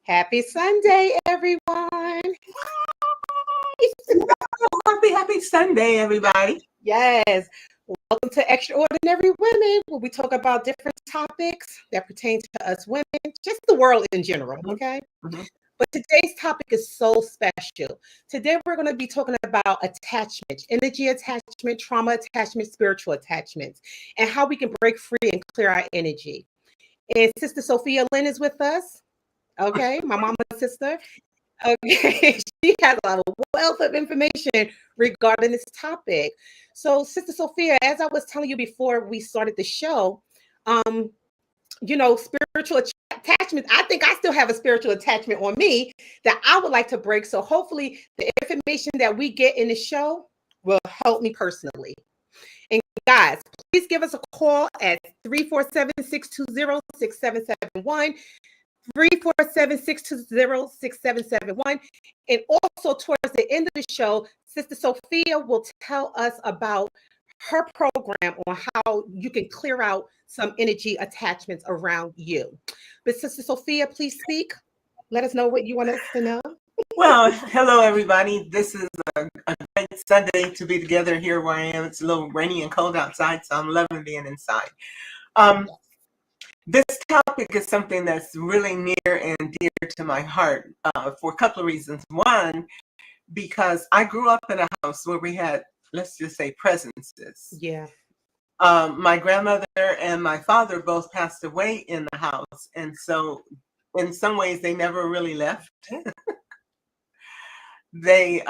Happy Sunday, everyone. Happy Sunday, everybody. Yes. Welcome to Extraordinary Women, where we talk about different topics that pertain to us women, just the world in general, okay? Mm-hmm. But today's topic is so special. Today, we're going to be talking about attachment, energy attachment, trauma attachment, spiritual attachments, and how we can break free and clear our energy. And Sister Sophia Lynn is with us. Okay, my mama's sister. Okay, she has a wealth of information regarding this topic. So, Sister Sophia, as I was telling you before we started the show, spiritual attachments, I think I still have a spiritual attachment on me that I would like to break. So hopefully the information that we get in the show will help me personally. And guys, please give us a call at 347-620-6771. 347-620-6771. And also towards the end of the show, Sister Sophia will tell us about her program on how you can clear out some energy attachments around you. But Sister Sophia, please speak. Let us know what you want us to know. Well, hello, everybody. This is a great Sunday to be together here where I am. It's a little rainy and cold outside, so I'm loving being inside. This topic is something that's really near and dear to my heart for a couple of reasons. One, because I grew up in a house where we had, let's just say, presences. Yeah. My grandmother and my father both passed away in the house. And so in some ways, they never really left. They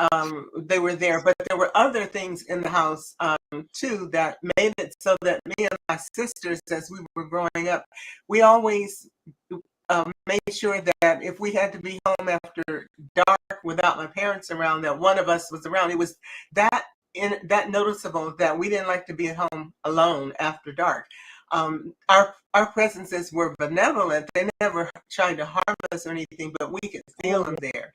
were there, but there were other things in the house too that made it so that me and my sisters, as we were growing up, we always made sure that if we had to be home after dark without my parents around, that one of us was around. It was that noticeable that we didn't like to be at home alone after dark. Our presences were benevolent. They never tried to harm us or anything, but we could feel them there.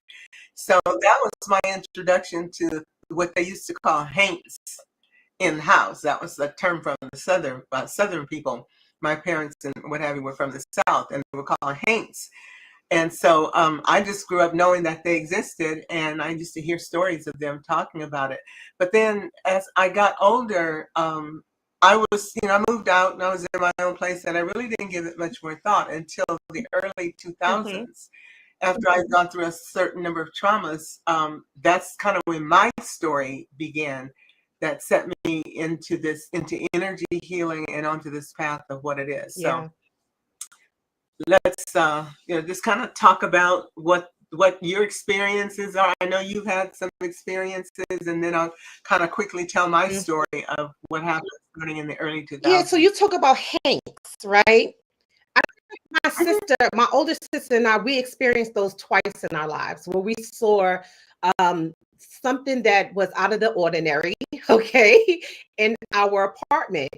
So that was my introduction to what they used to call haints in the house. That was a term from the southern people. My parents and what have you were from the South, and they were called haints. And so I just grew up knowing that they existed, and I used to hear stories of them talking about it. But then as I got older, I moved out and I was in my own place, and I really didn't give it much more thought until the early 2000s. Mm-hmm. After I'd gone through a certain number of traumas, that's kind of when my story began, that set me into energy healing and onto this path of what it is. Yeah. So let's just kind of talk about what your experiences are. I know you've had some experiences, and then I'll kind of quickly tell my story of what happened starting in the early 2000s. Yeah, so you talk about haints, right? My sister, my older sister and I, we experienced those twice in our lives where we saw something that was out of the ordinary, okay, in our apartment.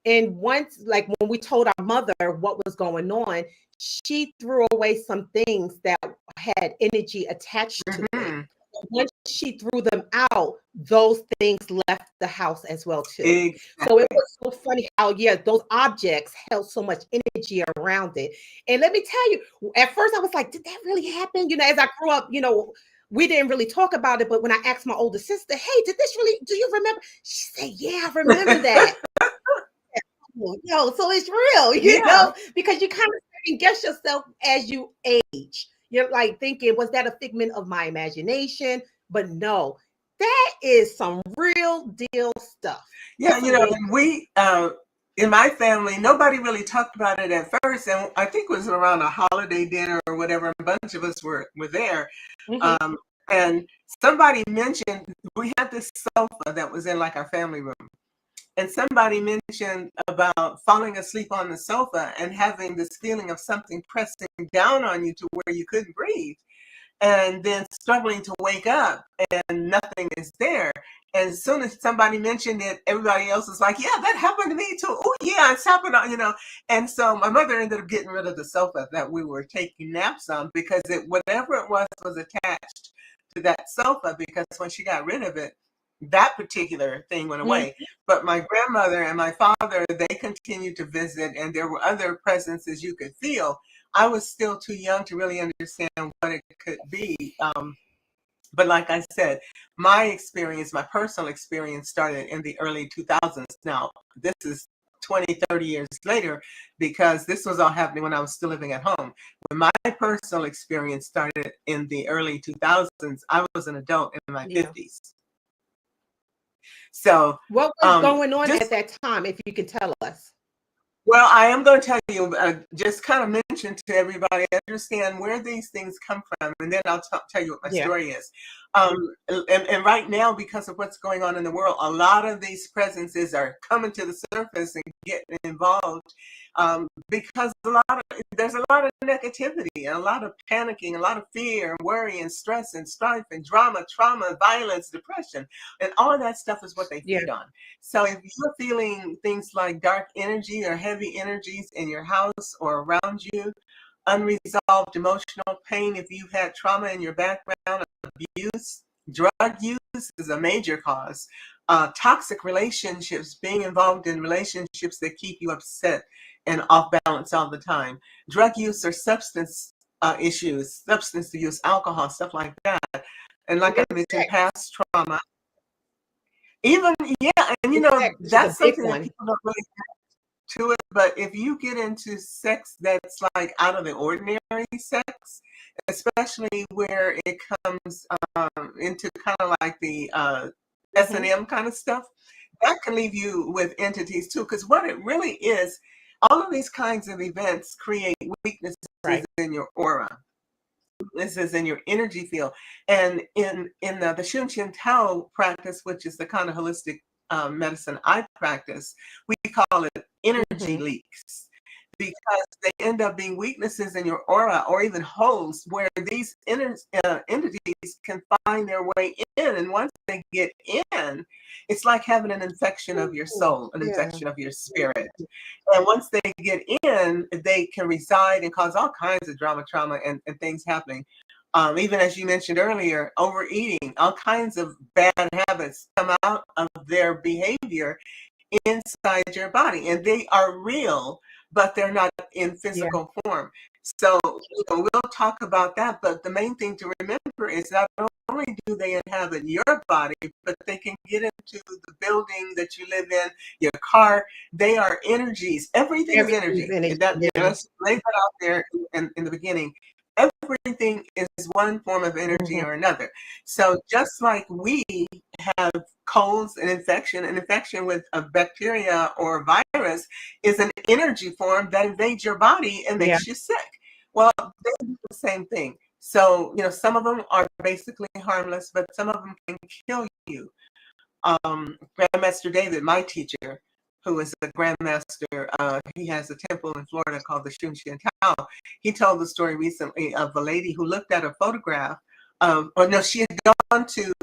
And once, like when we told our mother what was going on, she threw away some things that had energy attached to it. Once she threw them out, those things left the house as well too. Exactly. So it was so funny how those objects held so much energy around it. And let me tell you, at first I was like, did that really happen? As I grew up, we didn't really talk about it. But when I asked my older sister, hey, do you remember? She said, yeah, I remember that. So it's real, you know, because you kind of second guess yourself as you age. You're like thinking, was that a figment of my imagination? But no, that is some real deal stuff. Yeah, we in my family, nobody really talked about it at first, and I think it was around a holiday dinner or whatever. A bunch of us were there, and somebody mentioned we had this sofa that was in like our family room, and somebody mentioned about falling asleep on the sofa and having this feeling of something pressing down on you to where you couldn't breathe, and then struggling to wake up and nothing is there. And as soon as somebody mentioned it, everybody else was like, yeah, that happened to me too. Oh yeah, it's happened on, you know. And so my mother ended up getting rid of the sofa that we were taking naps on, because it, whatever it was attached to that sofa, because when she got rid of it, that particular thing went away. But my grandmother and my father, they continued to visit, and there were other presences you could feel. I was still too young to really understand what it could be. But like I said, my experience, my personal experience, started in the early 2000s. Now, this is 20, 30 years later, because this was all happening when I was still living at home. When my personal experience started in the early 2000s, I was an adult in my 50s. So what was going on just at that time, if you can tell us? well, I am going to tell you, just kind of mention to everybody, understand where these things come from, and then I'll tell you what my story is. And right now, because of what's going on in the world, a lot of these presences are coming to the surface and getting involved, because there's a lot of negativity, and a lot of panicking, a lot of fear and worry and stress and strife and drama, trauma, violence, depression, and all of that stuff is what they feed on. So if you're feeling things like dark energy or heavy energies in your house or around you, unresolved emotional pain, if you've had trauma in your background, abuse, drug use is a major cause. Toxic relationships, being involved in relationships that keep you upset and off balance all the time. Drug use or substance issues, substance use, alcohol, stuff like that. And like I mentioned, past trauma. Even, yeah, and you know, that's something that people don't really get to it, but if you get into sex that's like out of the ordinary sex, especially where it comes into kind of like the S&M kind of stuff, that can leave you with entities too, because what it really is, all of these kinds of events create weaknesses in your aura. This is in your energy field. And in the 𝐁𝐫𝐞𝐚 practice, which is the kind of holistic medicine I practice, we call it energy leaks, because they end up being weaknesses in your aura, or even holes where these entities can find their way in. And once they get in, it's like having an infection of your soul, an infection of your spirit. And once they get in, they can reside and cause all kinds of drama, trauma, and things happening. Even as you mentioned earlier, overeating, all kinds of bad habits come out of their behavior inside your body, and they are real, but they're not in physical form. So we'll talk about that, but the main thing to remember is not only do they inhabit your body, but they can get into the building that you live in, your car. They are energies. Everything is energy. Let's lay that out there in the beginning. Everything is one form of energy or another. So just like we have colds and an infection with a bacteria or a virus is an energy form that invades your body and makes you sick. Well, they do the same thing. So, you know, some of them are basically harmless, but some of them can kill you. Grandmaster David, my teacher, who is a grandmaster, he has a temple in Florida called the 𝐁𝐫𝐞𝐚. He told the story recently of a lady who looked at a photograph of, she had gone to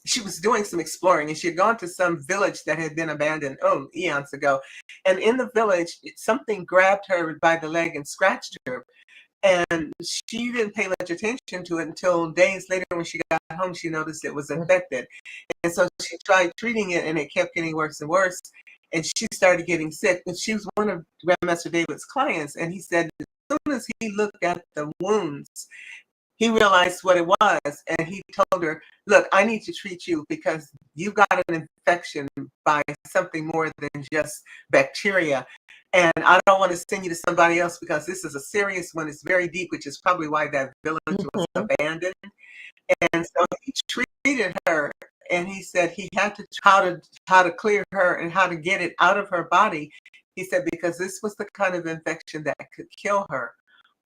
she was doing some exploring, and she had gone to some village that had been abandoned eons ago. And in the village, something grabbed her by the leg and scratched her. And she didn't pay much attention to it until days later when she got home, she noticed it was infected. And so she tried treating it, and it kept getting worse and worse. And she started getting sick. And she was one of Grandmaster David's clients. And he said, as soon as he looked at the wounds, he realized what it was, and he told her, look, I need to treat you because you got an infection by something more than just bacteria. And I don't want to send you to somebody else because this is a serious one. It's very deep, which is probably why that village was abandoned. And so he treated her, and he said he had to how to clear her and how to get it out of her body. He said because this was the kind of infection that could kill her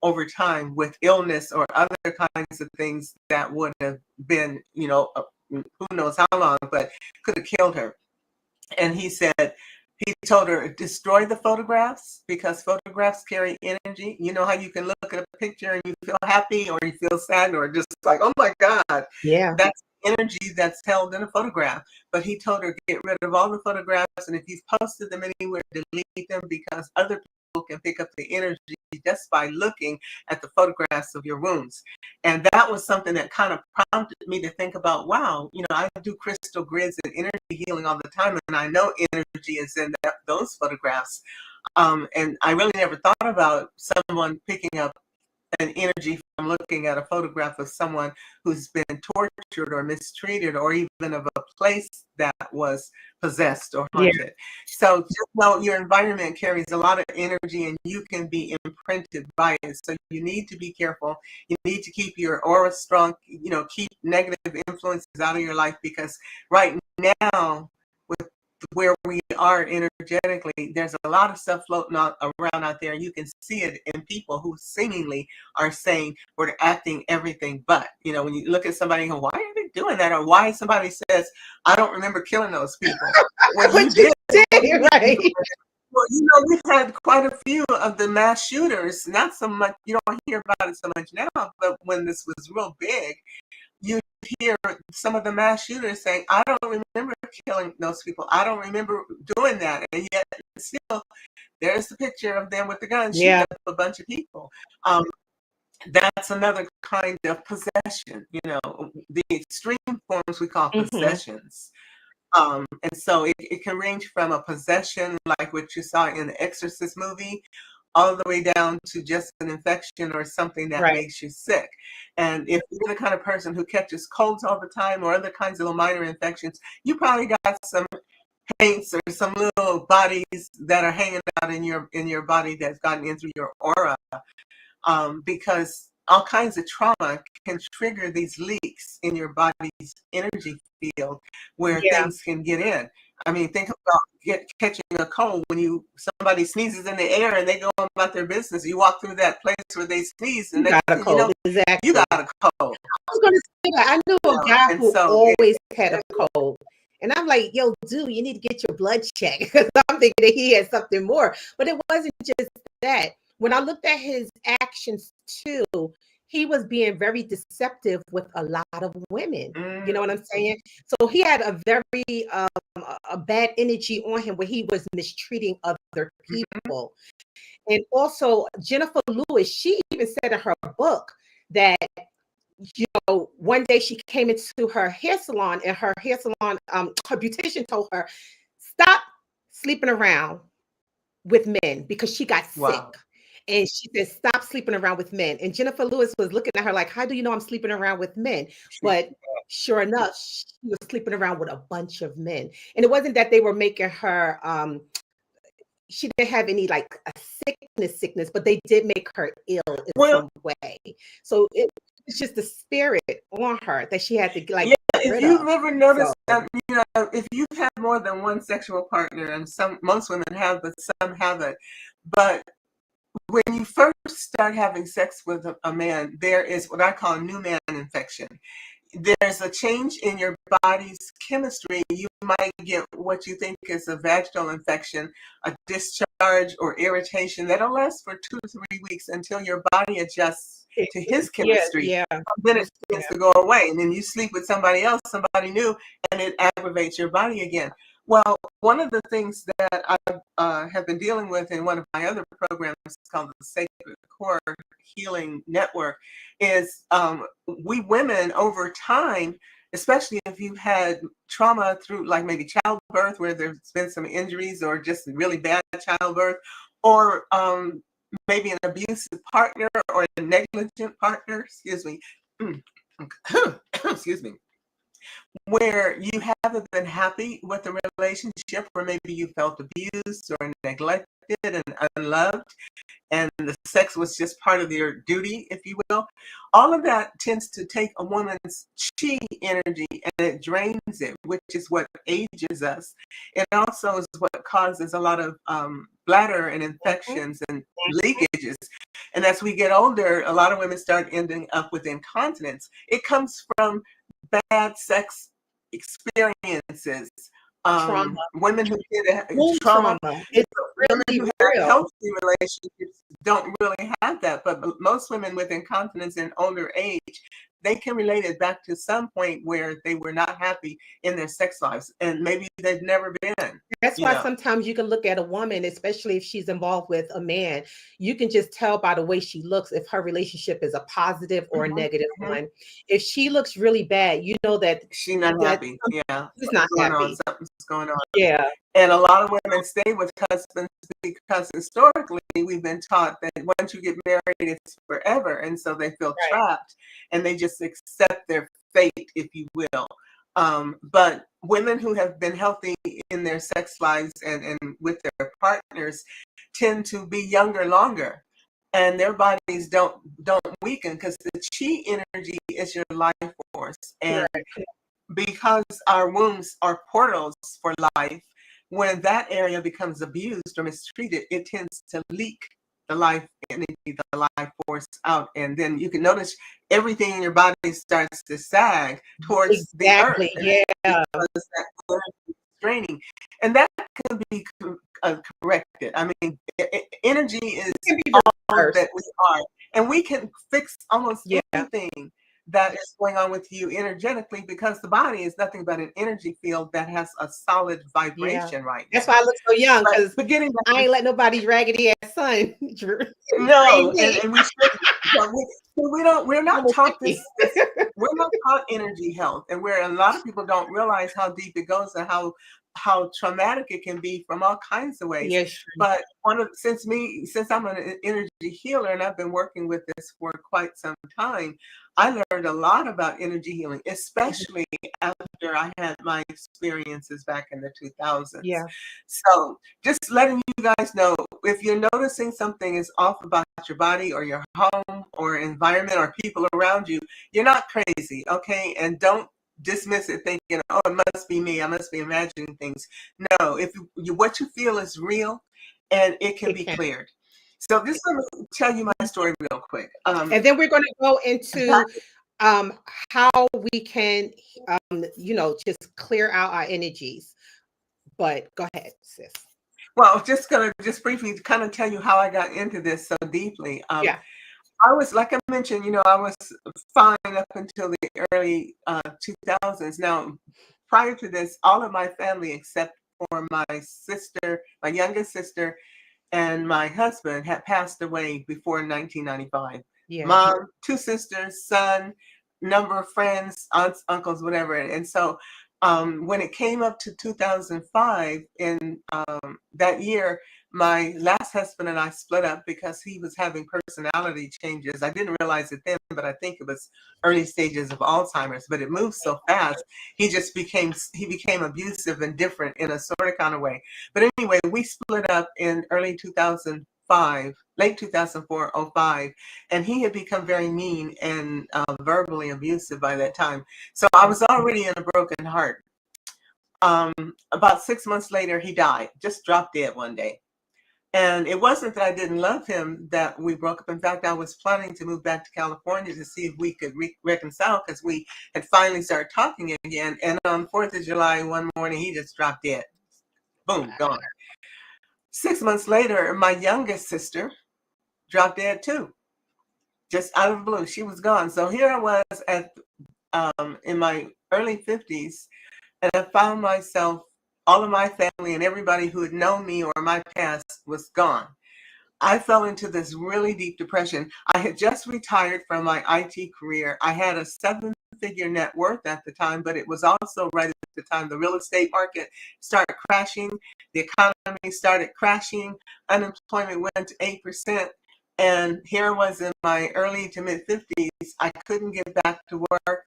over time with illness or other kinds of things that would have been, who knows how long, but could have killed her. And he told her, destroy the photographs because photographs carry energy. You know how you can look at a picture and you feel happy or you feel sad or just like, oh my God, Yeah. that's energy that's held in a photograph. But he told her, get rid of all the photographs, and if you've posted them anywhere, delete them because other people can pick up the energy just by looking at the photographs of your wounds. And that was something that kind of prompted me to think about, wow, you know, I do crystal grids and energy healing all the time, and I know energy is in those photographs. And I really never thought about someone picking up an energy from looking at a photograph of someone who's been tortured or mistreated, or even of a place that was possessed or Yeah. haunted. So just know your environment carries a lot of energy and you can be imprinted by it. So you need to be careful. You need to keep your aura strong, you know, keep negative influences out of your life, because right now, with where we are energetically, there's a lot of stuff floating around out there. You can see it in people who seemingly are saying we're acting everything but. You know, when you look at somebody and go, why are they doing that? Or why somebody says, I don't remember killing those people. Well, you did. Right. Well, you know, we've had quite a few of the mass shooters. Not so much, you don't hear about it so much now, but when this was real big, you hear some of the mass shooters saying, I don't remember killing those people. I don't remember doing that. And yet still, there's the picture of them with the gun shooting up a bunch of people. That's another kind of possession. You know, the extreme forms we call possessions. And so it can range from a possession like what you saw in the Exorcist movie, all the way down to just an infection or something that makes you sick. And if you're the kind of person who catches colds all the time or other kinds of little minor infections, you probably got some paints or some little bodies that are hanging out in your body that's gotten in through your aura. Because all kinds of trauma can trigger these leaks in your body's energy field where things can get in. I mean, think about catching a cold when somebody sneezes in the air and they go about their business. You walk through that place where they sneeze and you got a cold. You know, exactly. You got a cold. I was going to say that. I knew a guy who always had a cold. And I'm like, yo, dude, you need to get your blood checked, because I'm thinking that he had something more. But it wasn't just that. When I looked at his actions too, he was being very deceptive with a lot of women. You know what I'm saying? So he had a very a bad energy on him where he was mistreating other people. And also Jennifer Lewis, she even said in her book that, you know, one day she came into her hair salon, and her hair salon, her beautician told her, stop sleeping around with men, because she got sick. And she said, stop sleeping around with men. And Jennifer Lewis was looking at her like, how do you know I'm sleeping around with men? But sure enough, she was sleeping around with a bunch of men. And it wasn't that they were making her, she didn't have any like a sickness, but they did make her ill in some way. So it's just the spirit on her that she had to like. If you've ever noticed that, you know, if you've had more than one sexual partner, and most women have, but some haven't, but when you first start having sex with a man, there is what I call new man infection. There's a change in your body's chemistry. You might get what you think is a vaginal infection, a discharge or irritation that'll last for 2 to 3 weeks until your body adjusts to his chemistry. Then it begins to go away, and then you sleep with somebody else, somebody new, and it aggravates your body again. Well, one of the things that I have been dealing with in one of my other programs called the Sacred Core Healing Network is we women over time, especially if you've had trauma through like maybe childbirth where there's been some injuries or just really bad childbirth, or maybe an abusive partner or a negligent partner, excuse me, excuse me, where you haven't been happy with the relationship, or maybe you felt abused or neglected and unloved, and the sex was just part of your duty, if you will. All of that tends to take a woman's chi energy and it drains it, which is what ages us. It also is what causes a lot of bladder and infections and leakages. And as we get older, a lot of women start ending up with incontinence. It comes from bad sex experiences, Trauma, women who get womb trauma, trauma. It's women really who have real. healthy relationships don't really have that. But most women with incontinence in older age, they can relate it back to some point where they were not happy in their sex lives, and maybe they've never been, That's you why know. sometimes you can look at a woman, especially if she's involved with a man, you can just tell by the way she looks if her relationship is a positive or a Mhm, negative mhm. one. If she looks really bad, you know that She's not that happy. Yeah, she's something's not going on. happy. Something's going on. Yeah, And a lot of women stay with husbands because historically we've been taught that once you get married, it's forever. And so they feel right. trapped and they just accept their fate, if you will. But women who have been healthy in their sex lives and with their partners tend to be younger longer. And their bodies don't weaken because the chi energy is your life force. And Correct. because our wombs are portals for life, when that area becomes abused or mistreated, it tends to leak the life energy, the life force out. And then you can notice everything in your body starts to sag towards the earth Exactly. Yeah. because that energy is draining. And that can be corrected. I mean, energy is It can be all reversed. that we are. And we can fix almost Yeah. anything that is going on with you energetically because the body is nothing but an energy field that has a solid Yeah. vibration right That's now. why I look so young because But getting back I ain't let nobody raggedy ass son train no, me. and we shouldn't. But we're I'm not almost taught 50. we're not taught energy health, and where a lot of people don't realize how deep it goes and how traumatic it can be from all kinds of ways. Yes. But since I'm an energy healer and I've been working with this for quite some time, I learned a lot about energy healing, especially after I had my experiences back in the 2000s. Yeah. So just letting you guys know, if you're noticing something is off about your body or your home or environment or people around you, you're not crazy, okay? And don't dismiss it thinking, oh, it must be me. I must be imagining things. No, if what you feel is real and it can It be can. cleared. So just let me tell you my story real quick. And then we're going to go into Back- um, how we can, just clear out our energies. But go ahead, sis. well, just briefly kind of tell you how I got into this so deeply. Yeah. I was, like I mentioned, I was fine up until the early 2000s. Now, prior to this, all of my family, except for my sister, my youngest sister, and my husband, had passed away before 1995. Yeah. Mom, two sisters, son, number of friends, aunts, uncles, whatever. And so when it came up to 2005, in that year, my last husband and I split up because he was having personality changes. I didn't realize it then, but I think it was early stages of Alzheimer's, but it moved so fast. He became abusive and different in a sort of kind of way. But anyway, we split up in early 2005, late 2004, '05, and he had become very mean and verbally abusive by that time. So I was already in a broken heart. About 6 months later, he died, just dropped dead one day. And it wasn't that I didn't love him that we broke up. In fact, I was planning to move back to California to see if we could reconcile because we had finally started talking again. And on 4th of July, one morning, he just dropped dead. Boom, gone. 6 months later, my youngest sister dropped dead too, just out of the blue. She was gone. So here I was in my early 50s, and I found myself, all of my family and everybody who had known me or my past was gone. I fell into this really deep depression. I had just retired from my IT career. I had a seven-figure net worth at the time, but it was also right at the time the real estate market started crashing. The economy started crashing. Unemployment went to 8%. And here I was in my early to mid 50s. I couldn't get back to work.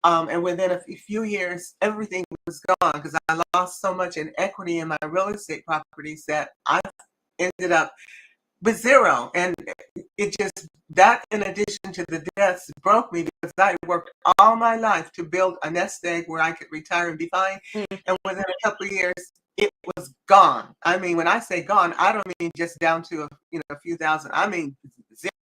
And within a few years, everything was gone because I lost so much in equity in my real estate properties that I ended up with zero. And it just, that in addition to the deaths, broke me because I worked all my life to build a nest egg where I could retire and be fine. And within a couple of years, it was gone. I mean, when I say gone, I don't mean just down to a few thousand. I mean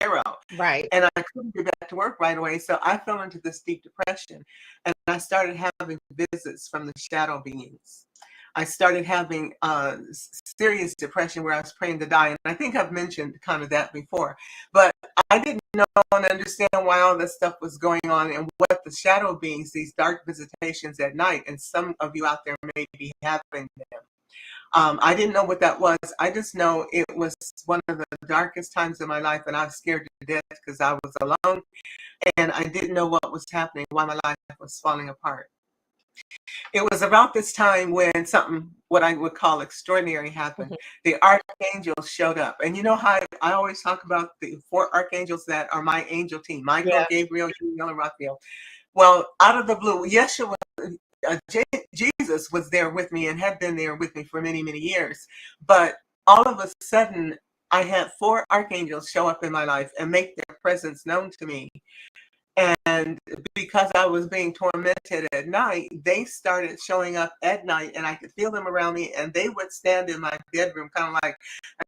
zero. Right. And I couldn't get back to work right away. So I fell into this deep depression, and I started having visits from the shadow beings. I started having serious depression where I was praying to die. And I think I've mentioned kind of that before. But I didn't know and understand why all this stuff was going on and what the shadow beings, these dark visitations at night, and some of you out there may be having them. I didn't know what that was. I just know it was one of the darkest times of my life, and I was scared to death because I was alone and I didn't know what was happening, why my life was falling apart. It was about this time when something, what I would call extraordinary, happened. The archangels showed up. And you know how I always talk about the 4 archangels that are my angel team, Michael, Yeah. Gabriel, Uriel, and Raphael. Well, out of the blue, Yeshua, Jesus was there with me and had been there with me for many, many years. But all of a sudden, I had 4 archangels show up in my life and make their presence known to me. And because I was being tormented at night, they started showing up at night and I could feel them around me, and they would stand in my bedroom, kind of like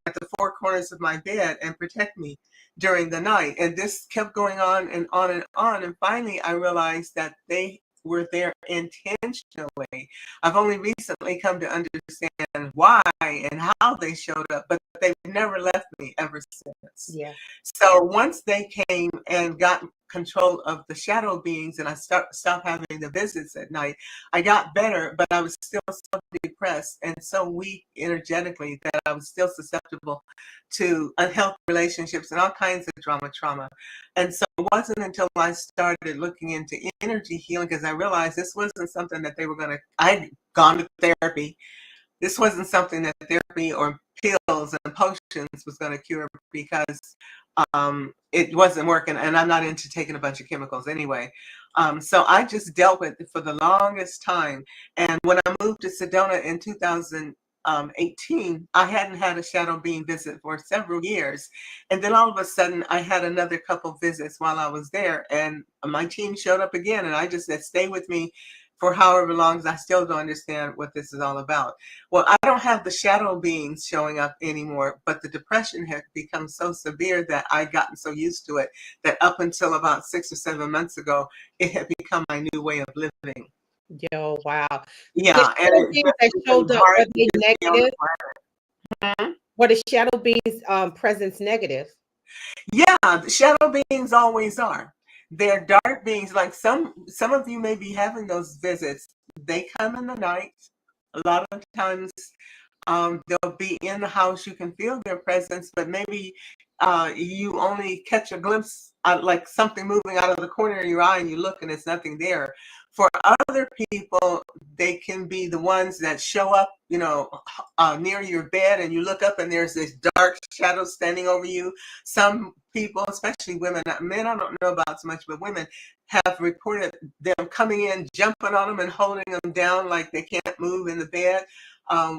at the 4 corners of my bed, and protect me during the night. And this kept going on and on and on. And finally, I realized that they were there intentionally. I've only recently come to understand why and how they showed up, but they've never left me ever since. Yeah. So once they came and got control of the shadow beings and I stopped having the visits at night, I got better, but I was still so depressed and so weak energetically that I was still susceptible to unhealthy relationships and all kinds of trauma. And so it wasn't until I started looking into energy healing, because I realized this wasn't something that they were going to, I'd gone to therapy. This wasn't something that therapy or pills and potions was going to cure, because it wasn't working, and I'm not into taking a bunch of chemicals anyway. So I just dealt with it for the longest time. And when I moved to Sedona in 2018, I hadn't had a shadow being visit for several years. And then all of a sudden, I had another couple visits while I was there, and my team showed up again, and I just said, stay with me for however long. I still don't understand what this is all about. Well, I don't have the shadow beings showing up anymore, but the depression had become so severe that I'd gotten so used to it that up until about 6 or 7 months ago, it had become my new way of living. Yo, wow. Yeah, The shadow beings that showed up, were they negative? Were the shadow beings presence negative? Yeah, the shadow beings always are. They're dark beings. Like some of you may be having those visits. They come in the night. A lot of times they'll be in the house. You can feel their presence, but maybe you only catch a glimpse, like something moving out of the corner of your eye, and you look and it's nothing there. For other people, they can be the ones that show up, you know, near your bed, and you look up and there's this dark shadow standing over you. Some people, especially women, men I don't know about so much, but women have reported them coming in, jumping on them and holding them down like they can't move in the bed.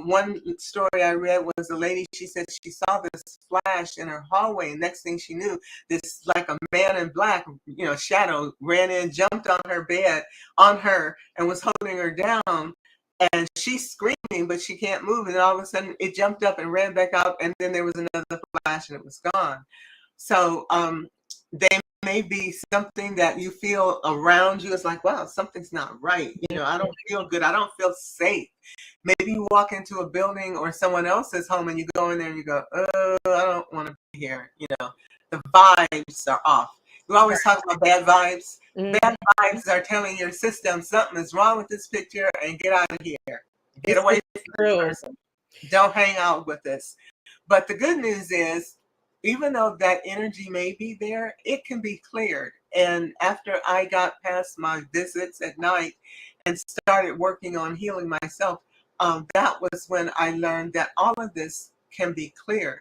One story I read was a lady, she said she saw this flash in her hallway, and next thing she knew, this like a man in black, you know, shadow ran in, jumped on her bed, on her, and was holding her down. And she's screaming, but she can't move. And all of a sudden it jumped up and ran back out, and then there was another flash and it was gone. So they may be something that you feel around you. It's like, wow, something's not right. You know, I don't feel good. I don't feel safe. Maybe you walk into a building or someone else's home and you go in there and you go, oh, I don't want to be here. You know, the vibes are off. You always talk about bad vibes. Bad vibes are telling your system something is wrong with this picture and get out of here. Get away from this person. Don't hang out with this. But the good news is, even though that energy may be there, it can be cleared. And after I got past my visits at night and started working on healing myself, that was when I learned that all of this can be cleared.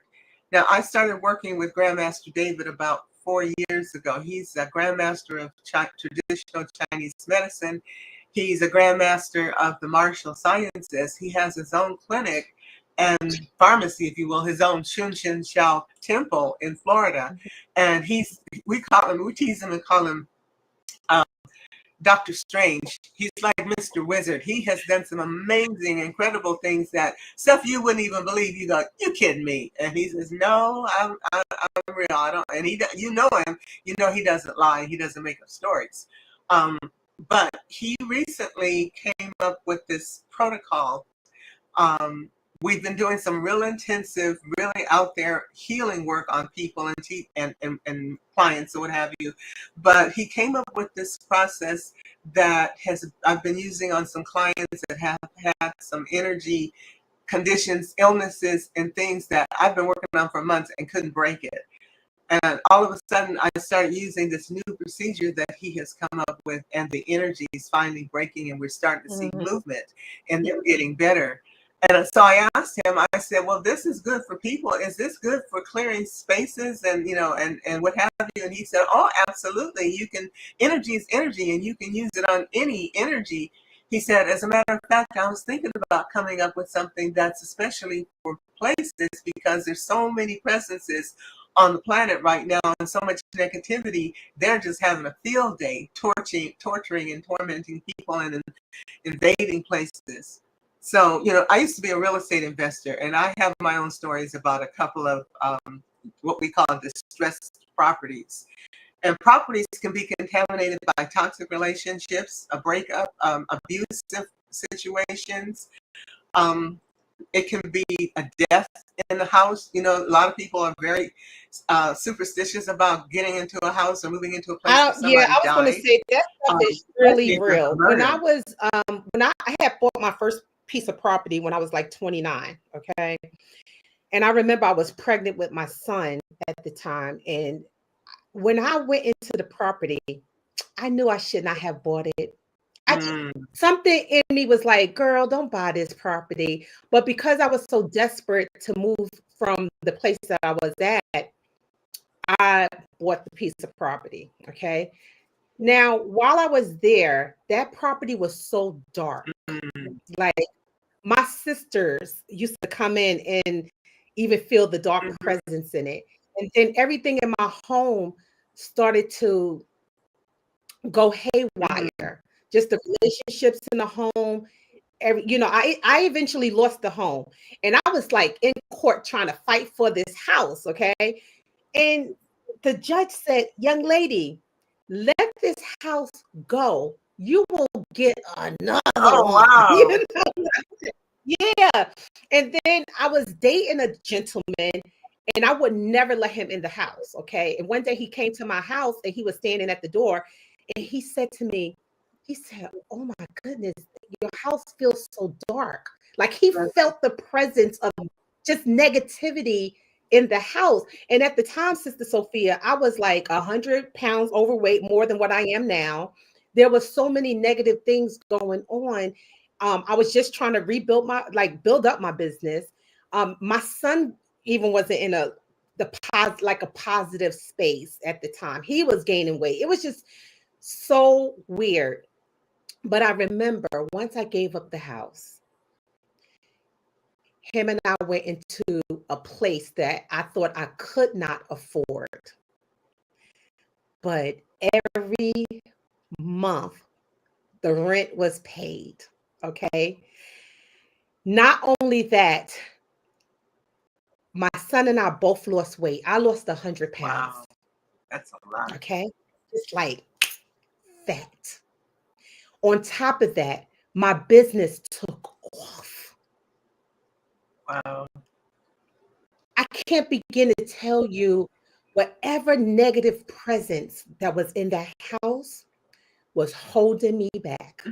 Now, I started working with Grandmaster David about 4 years ago. He's a Grandmaster of traditional Chinese medicine. He's a Grandmaster of the martial sciences. He has his own clinic and pharmacy, if you will, his own Shunshin Shao temple in Florida. And we tease him and call him Dr. Strange. He's like Mr. Wizard. He has done some amazing, incredible things, that stuff you wouldn't even believe. You go, you kidding me? And he says, no, I'm real. I don't. And you know him. You know he doesn't lie. He doesn't make up stories. But he recently came up with this protocol We've been doing some real intensive, really out there healing work on people and clients or what have you. But he came up with this process that I've been using on some clients that have had some energy conditions, illnesses, and things that I've been working on for months and couldn't break it. And all of a sudden, I started using this new procedure that he has come up with, and the energy is finally breaking, and we're starting to see movement, and they're getting better. And so I asked him, I said, well, this is good for people. Is this good for clearing spaces and, and what have you? And he said, oh, absolutely. Energy is energy, and you can use it on any energy. He said, as a matter of fact, I was thinking about coming up with something that's especially for places, because there's so many presences on the planet right now and so much negativity. They're just having a field day, torturing and tormenting people and invading places. So, I used to be a real estate investor, and I have my own stories about a couple of what we call distressed properties. And properties can be contaminated by toxic relationships, a breakup, abusive situations. It can be a death in the house. A lot of people are very superstitious about getting into a house or moving into a place where somebody I was going to died. say that stuff is really real. When I had bought my first piece of property when I was like 29, okay? And I remember I was pregnant with my son at the time. And when I went into the property, I knew I should not have bought it. Something in me was like, girl, don't buy this property. But because I was so desperate to move from the place that I was at, I bought the piece of property. Okay. Now, while I was there, that property was so dark. Like, my sisters used to come in and even feel the dark presence in it. And then everything in my home started to go haywire. Just the relationships in the home. I eventually lost the home, and I was like in court trying to fight for this house. Okay. And the judge said, young lady, let this house go. You will get another one. Wow. Yeah. And then I was dating a gentleman, and I would never let him in the house. Okay. And one day he came to my house, and he was standing at the door, and he said to me, oh my goodness, your house feels so dark. Like, he felt the presence of just negativity in the house. And at the time, Sister Sophia, I was like 100 pounds overweight, more than what I am now. There was so many negative things going on. I was just trying to build up my business. My son even wasn't in a positive space at the time. He was gaining weight. It was just so weird. But I remember once I gave up the house, him and I went into a place that I thought I could not afford. But every month, the rent was paid. Okay. Not only that, my son and I both lost weight. I lost 100 pounds. Wow. That's a lot. Okay. It's like fat. On top of that, my business took off. Wow. I can't begin to tell you whatever negative presence that was in that house was holding me back.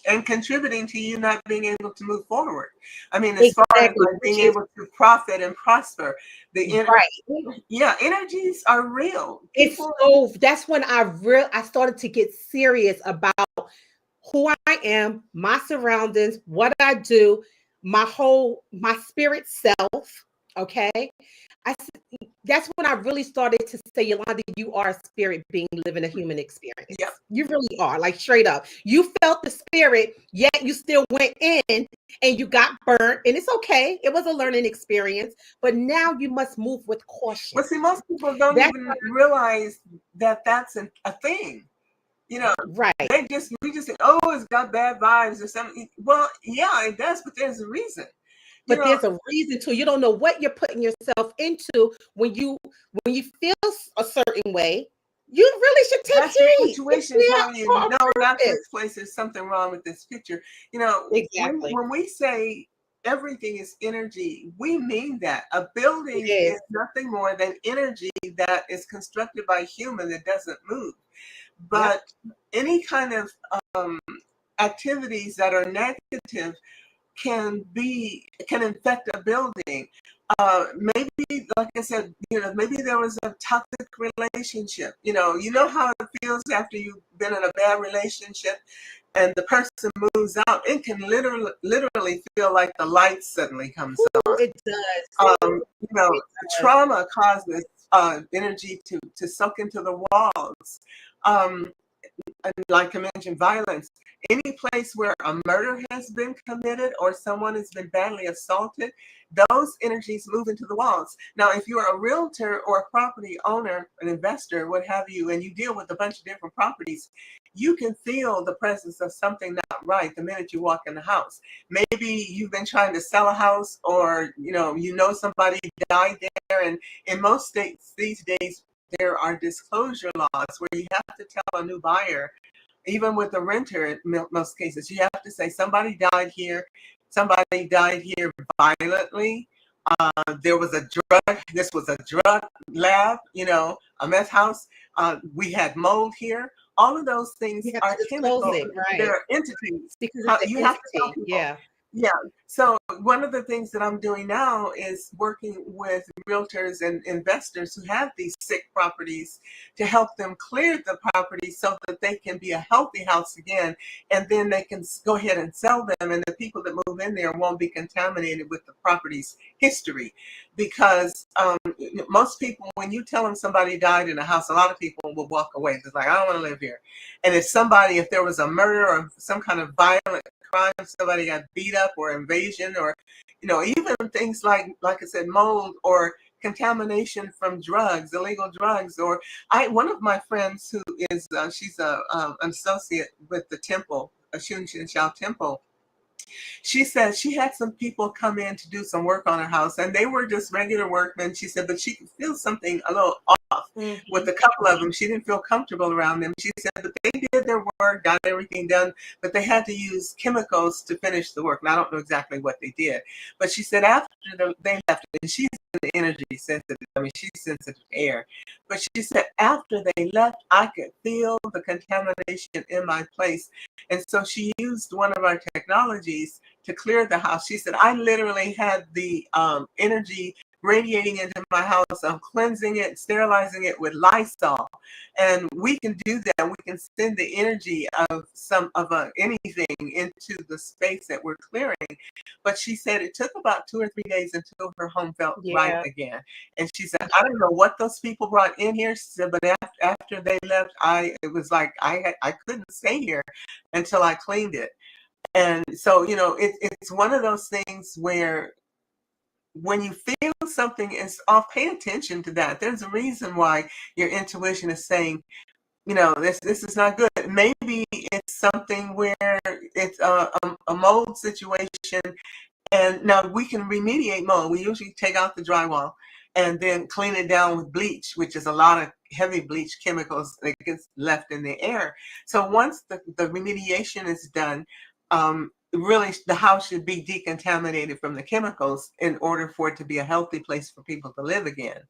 And contributing to you not being able to move forward. I mean, as far as like being able to profit and prosper, energies are real. That's when I started to get serious about who I am, my surroundings, what I do, my spirit self. Okay. That's when I really started to say, Yolanda, you are a spirit being living a human experience. Yep. You really are, like, straight up. You felt the spirit, yet you still went in and you got burnt. And it's okay. It was a learning experience. But now you must move with caution. But see, most people don't even realize that that's a thing. Right. We just say, oh, it's got bad vibes or something. Well, yeah, it does, but there's a reason. But there's a reason to. You don't know what you're putting yourself into when you feel a certain way. You really should take heed. Situation telling you, no, not this place. There's something wrong with this picture. Exactly. When we say everything is energy. We mean that. A building Yes. is nothing more than energy that is constructed by a human that doesn't move. Yep. But any kind of um, activities that are negative can infect a building. Maybe, like I said, maybe there was a toxic relationship. You know how it feels after you've been in a bad relationship and the person moves out. It can literally feel like the light suddenly comes Ooh, on. it does. It does. Trauma causes energy to soak into the walls. Um, and like I mentioned, violence. Any place where a murder has been committed or someone has been badly assaulted, those energies move into the walls. Now, if you're a realtor or a property owner, an investor, what have you, and you deal with a bunch of different properties, you can feel the presence of something not right the minute you walk in the house. Maybe you've been trying to sell a house, or somebody died there, and in most states these days there are disclosure laws where you have to tell a new buyer, even with a renter in most cases, you have to say somebody died here violently. There was a this was a drug lab, a meth house. We had mold here. All of those things You have are to disclose chemical. it, right? They're entities. Because it's You an have to tell entity. people. Yeah. Yeah. So one of the things that I'm doing now is working with realtors and investors who have these sick properties to help them clear the property so that they can be a healthy house again, and then they can go ahead and sell them, and the people that move in there won't be contaminated with the property's history. Because most people, when you tell them somebody died in a house, a lot of people will walk away. It's like, I don't want to live here. And if there was a murder or some kind of violent crime, somebody got beat up or invasion, or even things like I said, mold or contamination from drugs, illegal drugs. Or one of my friends who is she's an associate with the temple, a 𝐂𝐿 temple. She said she had some people come in to do some work on her house, and they were just regular workmen. She said, but she could feel something a little off with a couple of them. She didn't feel comfortable around them. She said, but they did their work, got everything done, but they had to use chemicals to finish the work. And I don't know exactly what they did, but she said after they left, and she's energy sensitive. I mean, she's sensitive to air. But she said after they left, I could feel the contamination in my place. And so she used one of our technologies to clear the house. She said, I literally had the energy radiating into my house. I'm cleansing it, sterilizing it with Lysol. And we can do that. We can send the energy of anything into the space that we're clearing. But she said it took about 2 or 3 days until her home felt right again. And she said, I don't know what those people brought in here. She said, but after they left, it was like I couldn't stay here until I cleaned it. And so, it's one of those things where when you feel something is off, pay attention to that. There's a reason why your intuition is saying, this is not good. Maybe it's something where it's a mold situation. And now we can remediate mold. We usually take out the drywall and then clean it down with bleach, which is a lot of heavy bleach chemicals that gets left in the air. So once the remediation is done, really the house should be decontaminated from the chemicals in order for it to be a healthy place for people to live again.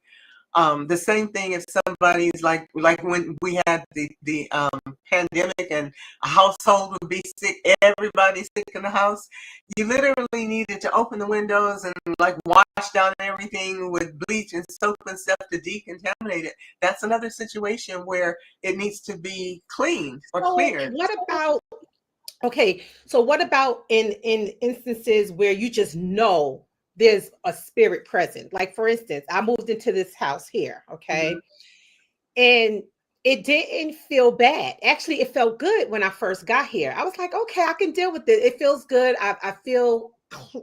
The same thing if somebody's like when we had the pandemic and a household would be sick, everybody's sick in the house. You literally needed to open the windows and wash down everything with bleach and soap and stuff to decontaminate it. That's another situation where it needs to be cleaned or cleared. What about in instances where you just know there's a spirit present? Like, for instance, I moved into this house here, okay? And it didn't feel bad. Actually, it felt good when I first got here. I was like, okay, I can deal with it. It feels good. I feel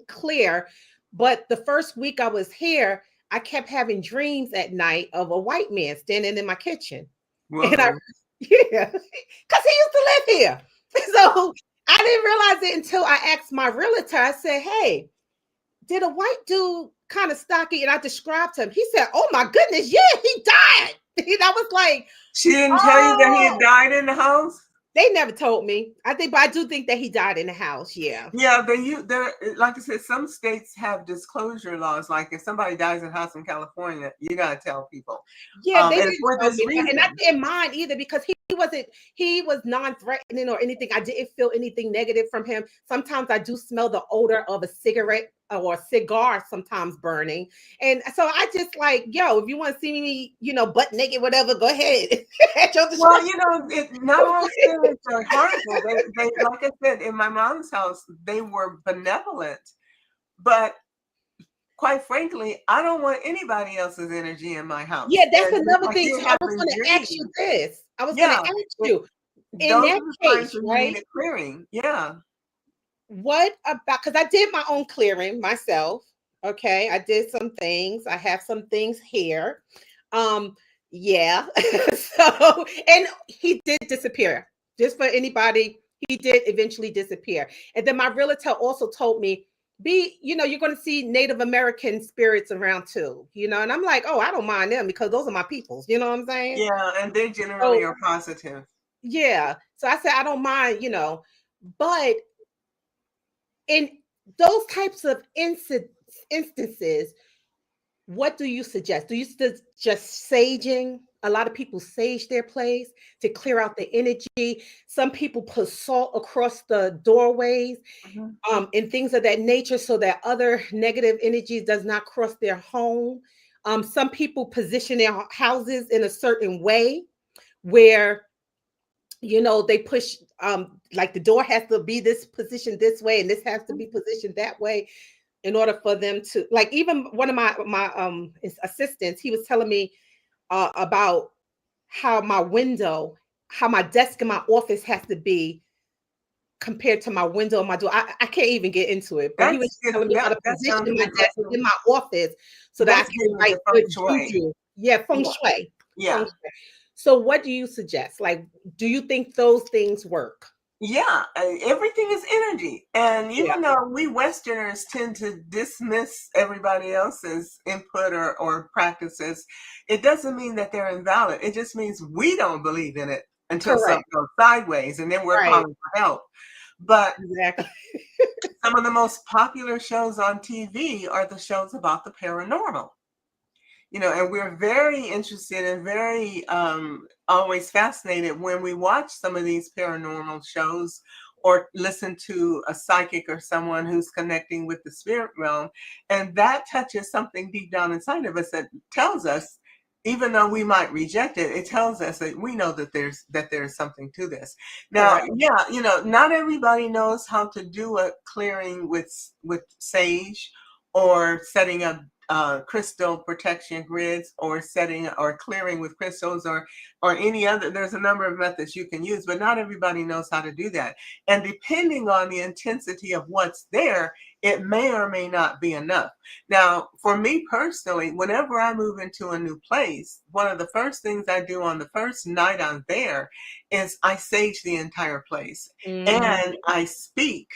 clear. But the first week I was here, I kept having dreams at night of a white man standing in my kitchen. Whoa. And because he used to live here. So I didn't realize it until I asked my realtor. I said, hey, did a white dude kind of stocky? And I described him. He said, oh my goodness, yeah, he died. And I was like, she didn't tell you that he had died in the house? They never told me. I think, but I do think that he died in the house. Yeah. Yeah, there, like I said, some states have disclosure laws. Like if somebody dies in a house in California, you gotta tell people. Yeah, they And didn't for tell this me, and I reason. didn't mind either because he was non-threatening or anything. I didn't feel anything negative from him. Sometimes I do smell the odor of a cigarette or a cigar sometimes burning. And so I just like, yo, if you want to see me, butt naked, whatever, go ahead. At your Well, discretion. not all spirits are harmful. They, like I said, in my mom's house, they were benevolent. But quite frankly, I don't want anybody else's energy in my Yeah, house. that's And just another like thing. you So I was having going to ask you dreams, this. I was going to yeah, ask it, you in those that are the times case, when you right? need a clearing. Yeah. What about, because I did my own clearing myself. Okay. I did some things. I have some things here. Um, yeah. So, and he did disappear. Just for anybody, he did eventually disappear. And then my realtor also told me, you're going to see Native American spirits around too, and I'm like, oh, I don't mind them because those are my peoples. You know what I'm saying? Yeah, and they generally So, are positive. yeah. So I said, I don't mind, but in those types of instances, what do you suggest? Do you just saging? A lot of people sage their place to clear out the energy. Some people put salt across the doorways, Mhm. and things of that nature, so that other negative energies does not cross their home. Some people position their houses in a certain way where they push, like the door has to be this position this way and this has to be positioned that way in order for them to, like, even one of my assistants, he was telling me about how my desk in my office has to be compared to my window and my door. I can't even get into it, but he was That's good. telling me how to That position sounds my good. desk in my office so that I That's can getting write into feng good shui. juju. Yeah, feng Yeah. shui. Feng Yeah. shui. So what do you suggest? Like, do you think those things work? Yeah, everything is energy. And Yeah, even though we Westerners tend to dismiss everybody else's input or practices, it doesn't mean that they're invalid. It just means we don't believe in it until correct. something goes sideways and then we're Right. calling for help. But Exactly. some of the most popular shows on TV are the shows about the paranormal. And we're very interested and very always fascinated when we watch some of these paranormal shows or listen to a psychic or someone who's connecting with the spirit realm. And that touches something deep down inside of us that tells us, even though we might reject it, it tells us that we know that there's something to this. Now, Correct. yeah, not everybody knows how to do a clearing with sage or setting up crystal protection grids or setting or clearing with crystals or any other. There's a number of methods you can use, but not everybody knows how to do that. And depending on the intensity of what's there, it may or may not be enough. Now, for me personally, whenever I move into a new place, one of the first things I do on the first night I'm there is I sage the entire place Mhm. and I speak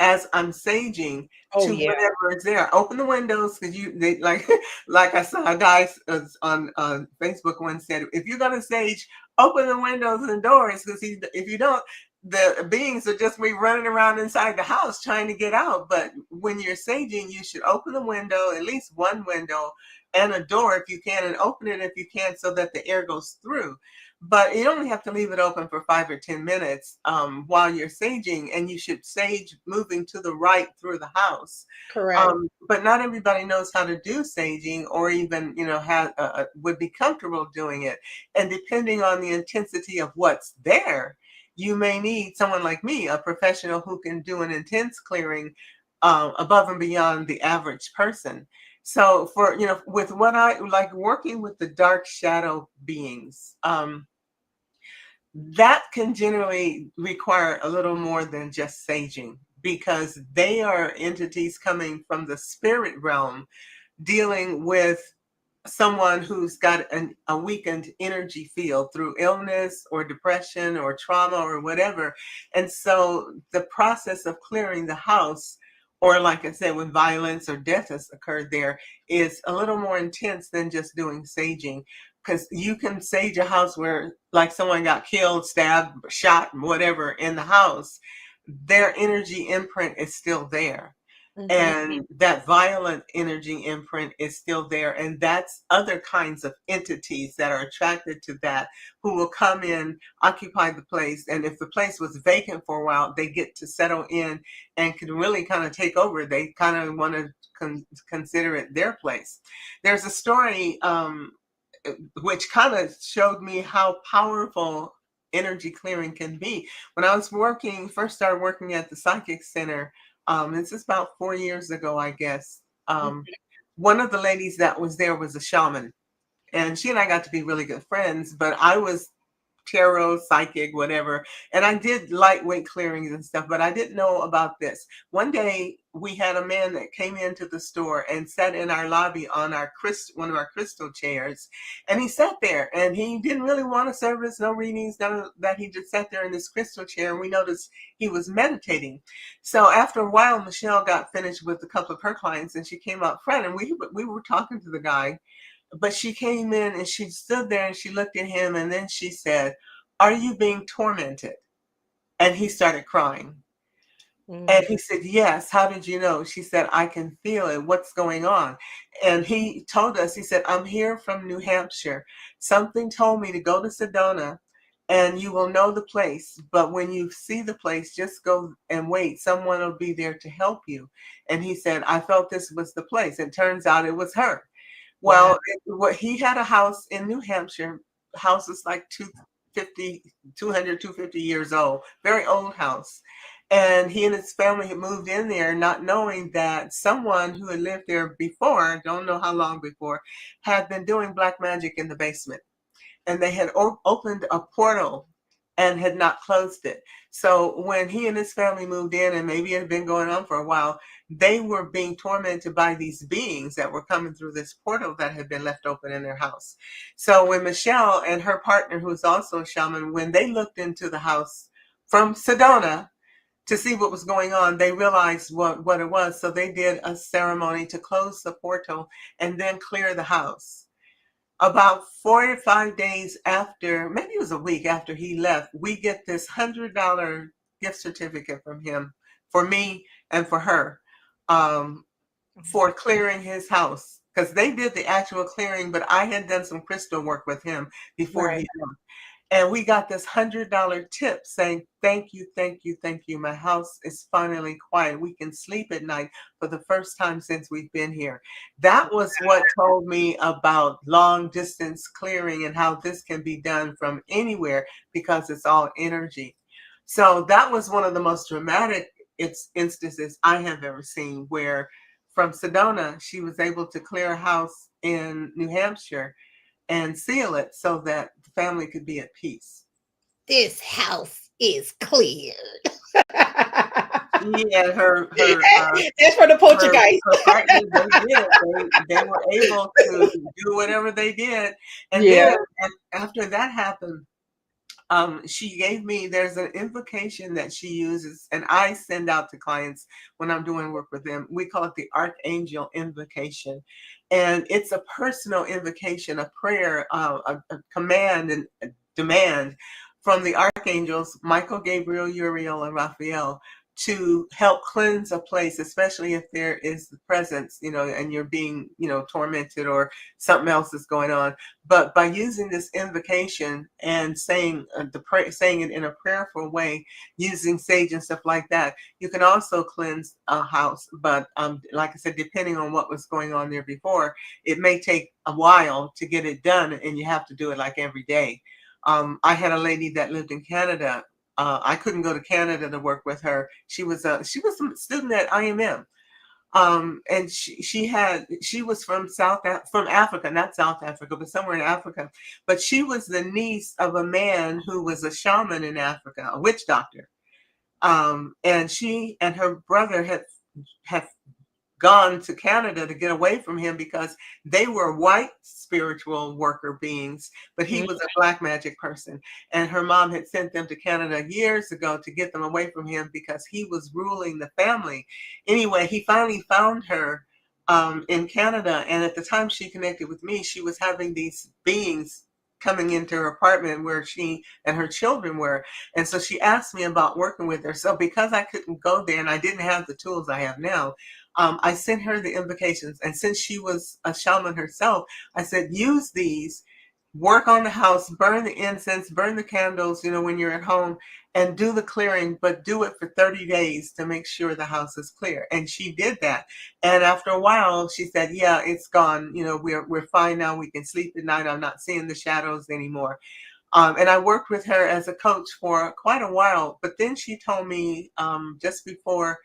as I'm saging Oh to yeah. whatever is there. Open the windows because they like like I saw a guy on Facebook once said, if you're gonna sage, open the windows and doors because if you don't, the beings will just be running around inside the house trying to get out. But when you're saging, you should open the window, at least one window and a door if you can, and open it if you can so that the air goes through. But you only have to leave it open for 5 or 10 minutes while you're saging, and you should sage moving to the right through the house. Correct. But not everybody knows how to do saging, or even would be comfortable doing it. And depending on the intensity of what's there, you may need someone like me, a professional who can do an intense clearing above and beyond the average person. So for with what I like working with the dark shadow beings, that can generally require a little more than just saging because they are entities coming from the spirit realm dealing with someone who's got a weakened energy field through illness or depression or trauma or whatever. And so the process of clearing the house, or like I said, when violence or death has occurred there, is a little more intense than just doing saging. because you can sage a house where like someone got killed, stabbed, shot, whatever in the house, their energy imprint is still there. And that violent energy imprint is still there. And that's other kinds of entities that are attracted to that, who will come in, occupy the place. And if the place was vacant for a while, they get to settle in and can really kind of take over. They kind of want to consider it their place. There's a story which kind of showed me how powerful energy clearing can be. When I was first started working at the Psychic Center, this is about 4 years ago, I guess. One of the ladies that was there was a shaman, and she and I got to be really good friends, but I was tarot, psychic, whatever. And I did lightweight clearings and stuff, but I didn't know about this. One day we had a man that came into the store and sat in our lobby on one of our crystal chairs. And he sat there and he didn't really want a service, no readings, none of that. He just sat there in this crystal chair, and we noticed he was meditating. So after a while, Michelle got finished with a couple of her clients and she came out front, and we were talking to the guy. But she came in and she stood there and she looked at him, and then she said, "Are you being tormented?" And he started crying. And he said, "Yes. How did you know?" She said, "I can feel it. What's going on?" And he told us, he said, "I'm here from New Hampshire. Something told me to go to Sedona, and you will know the place. But when you see the place, just go and wait. Someone will be there to help you." And he said, "I felt this was the place." It turns out it was her. Well, he had a house in New Hampshire. House is like 250 years old, very old house. And he and his family had moved in there, not knowing that someone who had lived there before, don't know how long before, had been doing black magic in the basement. And they had opened a portal and had not closed it. So when he and his family moved in, and maybe it had been going on for a while, they were being tormented by these beings that were coming through this portal that had been left open in their house. So when Michelle and her partner, who is also a shaman, when they looked into the house from Sedona to see what was going on, they realized what it was. So they did a ceremony to close the portal and then clear the house. About 4 to 5 days after, maybe it was a week after he left, we get this $100 gift certificate from him, for me and for her, for clearing his house. Because they did the actual clearing, but I had done some crystal work with him before he left. And we got this $100 tip saying, "Thank you, thank you, thank you. My house is finally quiet. We can sleep at night for the first time since we've been here." That was what told me about long distance clearing and how this can be done from anywhere, because it's all energy. So that was one of the most dramatic instances I have ever seen, where from Sedona, she was able to clear a house in New Hampshire and seal it so that the family could be at peace. This house is cleared. Yeah, that's for the poltergeist. They were able to do whatever they did. And then after that happened, she gave me, there's an invocation that she uses, and I send out to clients when I'm doing work with them. We call it the Archangel Invocation. And it's a personal invocation, a prayer, a command and a demand from the archangels, Michael, Gabriel, Uriel, and Raphael, to help cleanse a place, especially if there is the presence, and you're being, tormented or something else is going on. But by using this invocation and saying saying it in a prayerful way, using sage and stuff like that, you can also cleanse a house. But like I said, depending on what was going on there before, it may take a while to get it done, and you have to do it like every day. I had a lady that lived in Canada. I couldn't go to Canada to work with her. She was a student at IMM. And she was from Africa, not South Africa, but somewhere in Africa. But she was the niece of a man who was a shaman in Africa, a witch doctor. And she and her brother had gone to Canada to get away from him because they were white spiritual worker beings, but he was a black magic person. And her mom had sent them to Canada years ago to get them away from him because he was ruling the family. Anyway, he finally found her in Canada. And at the time she connected with me, she was having these beings coming into her apartment where she and her children were. And so she asked me about working with her. So because I couldn't go there and I didn't have the tools I have now, I sent her the invocations. And since she was a shaman herself, I said, use these, work on the house, burn the incense, burn the candles, when you're at home, and do the clearing, but do it for 30 days to make sure the house is clear. And she did that. And after a while, she said, yeah, it's gone. We're fine now. We can sleep at night. I'm not seeing the shadows anymore. And I worked with her as a coach for quite a while. But then she told me just before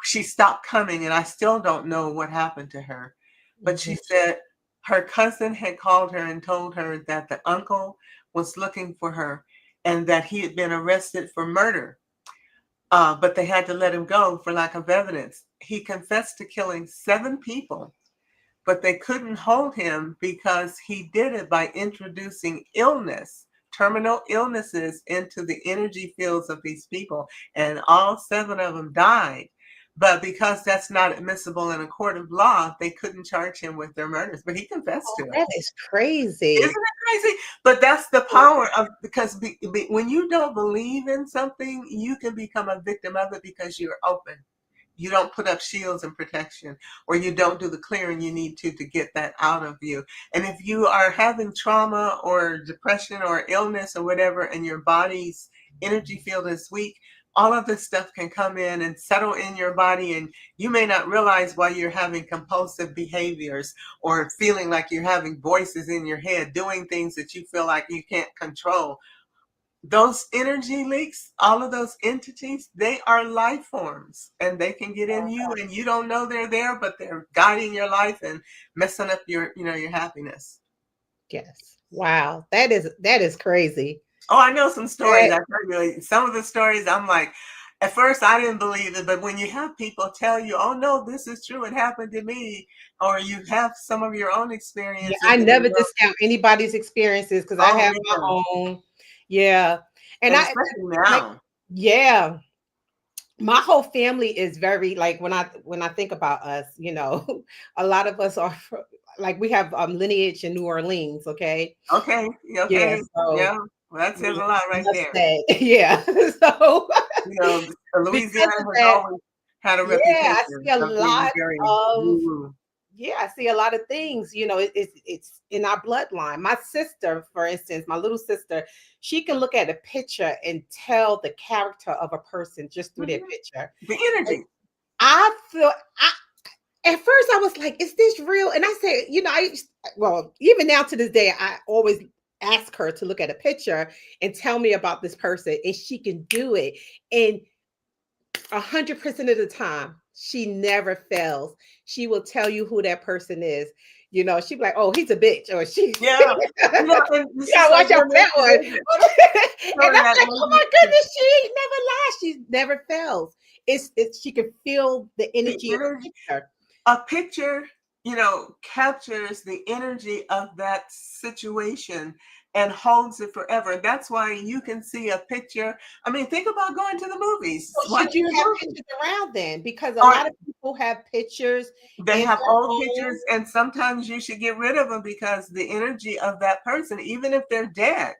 she stopped coming, and I still don't know what happened to her. But she said her cousin had called her and told her that the uncle was looking for her and that he had been arrested for murder. But they had to let him go for lack of evidence. He confessed to killing 7 people, but they couldn't hold him because he did it by introducing terminal illnesses into the energy fields of these people. And all 7 of them died. But because that's not admissible in a court of law, they couldn't charge him with their murders. But he confessed to it. That is crazy. Isn't it crazy? But that's the power of, because when you don't believe in something, you can become a victim of it because you're open. You don't put up shields and protection, or you don't do the clearing you need to get that out of you. And if you are having trauma or depression or illness or whatever, and your body's energy field is weak, all of this stuff can come in and settle in your body, and you may not realize why you're having compulsive behaviors or feeling like you're having voices in your head, doing things that you feel like you can't control. Those energy leaks, all of those entities, they are life forms, and they can get in you, and you don't know they're there, but they're guiding your life and messing up your happiness. Yes. Wow. That is crazy. Oh, I know some stories. I tell you, some of the stories, I'm like, at first I didn't believe it, but when you have people tell you, oh no, this is true, it happened to me, or you have some of your own experiences. Yeah, I never discount anybody's experiences because I have my own. Yeah. And especially now. Yeah. My whole family is very, like, when I think about us, a lot of us are like, we have lineage in New Orleans. Okay. Okay. Yeah. So, yeah. Well, that says a lot right there. Yeah. So, Louisiana has always had a reputation. Yeah, I see a lot of. Yeah, I see a lot of things. It's in our bloodline. My sister, for instance, my little sister, she can look at a picture and tell the character of a person just through their picture. The energy. At first I was like, is this real? And I said, even now to this day, I always ask her to look at a picture and tell me about this person, and she can do it. And 100% of the time, she never fails. She will tell you who that person is. She'd be like, "Oh, he's a bitch," or she. Yeah. Watch out for that one. And I'm like, "Oh my goodness, she never lies. She never fails." It's she can feel the energy of a picture. A picture, captures the energy of that situation and holds it forever. That's why you can see a picture. I mean, think about going to the movies. So should you have pictures around then? Because a lot of people have pictures. They have old pictures, and sometimes you should get rid of them because the energy of that person, even if they're dead,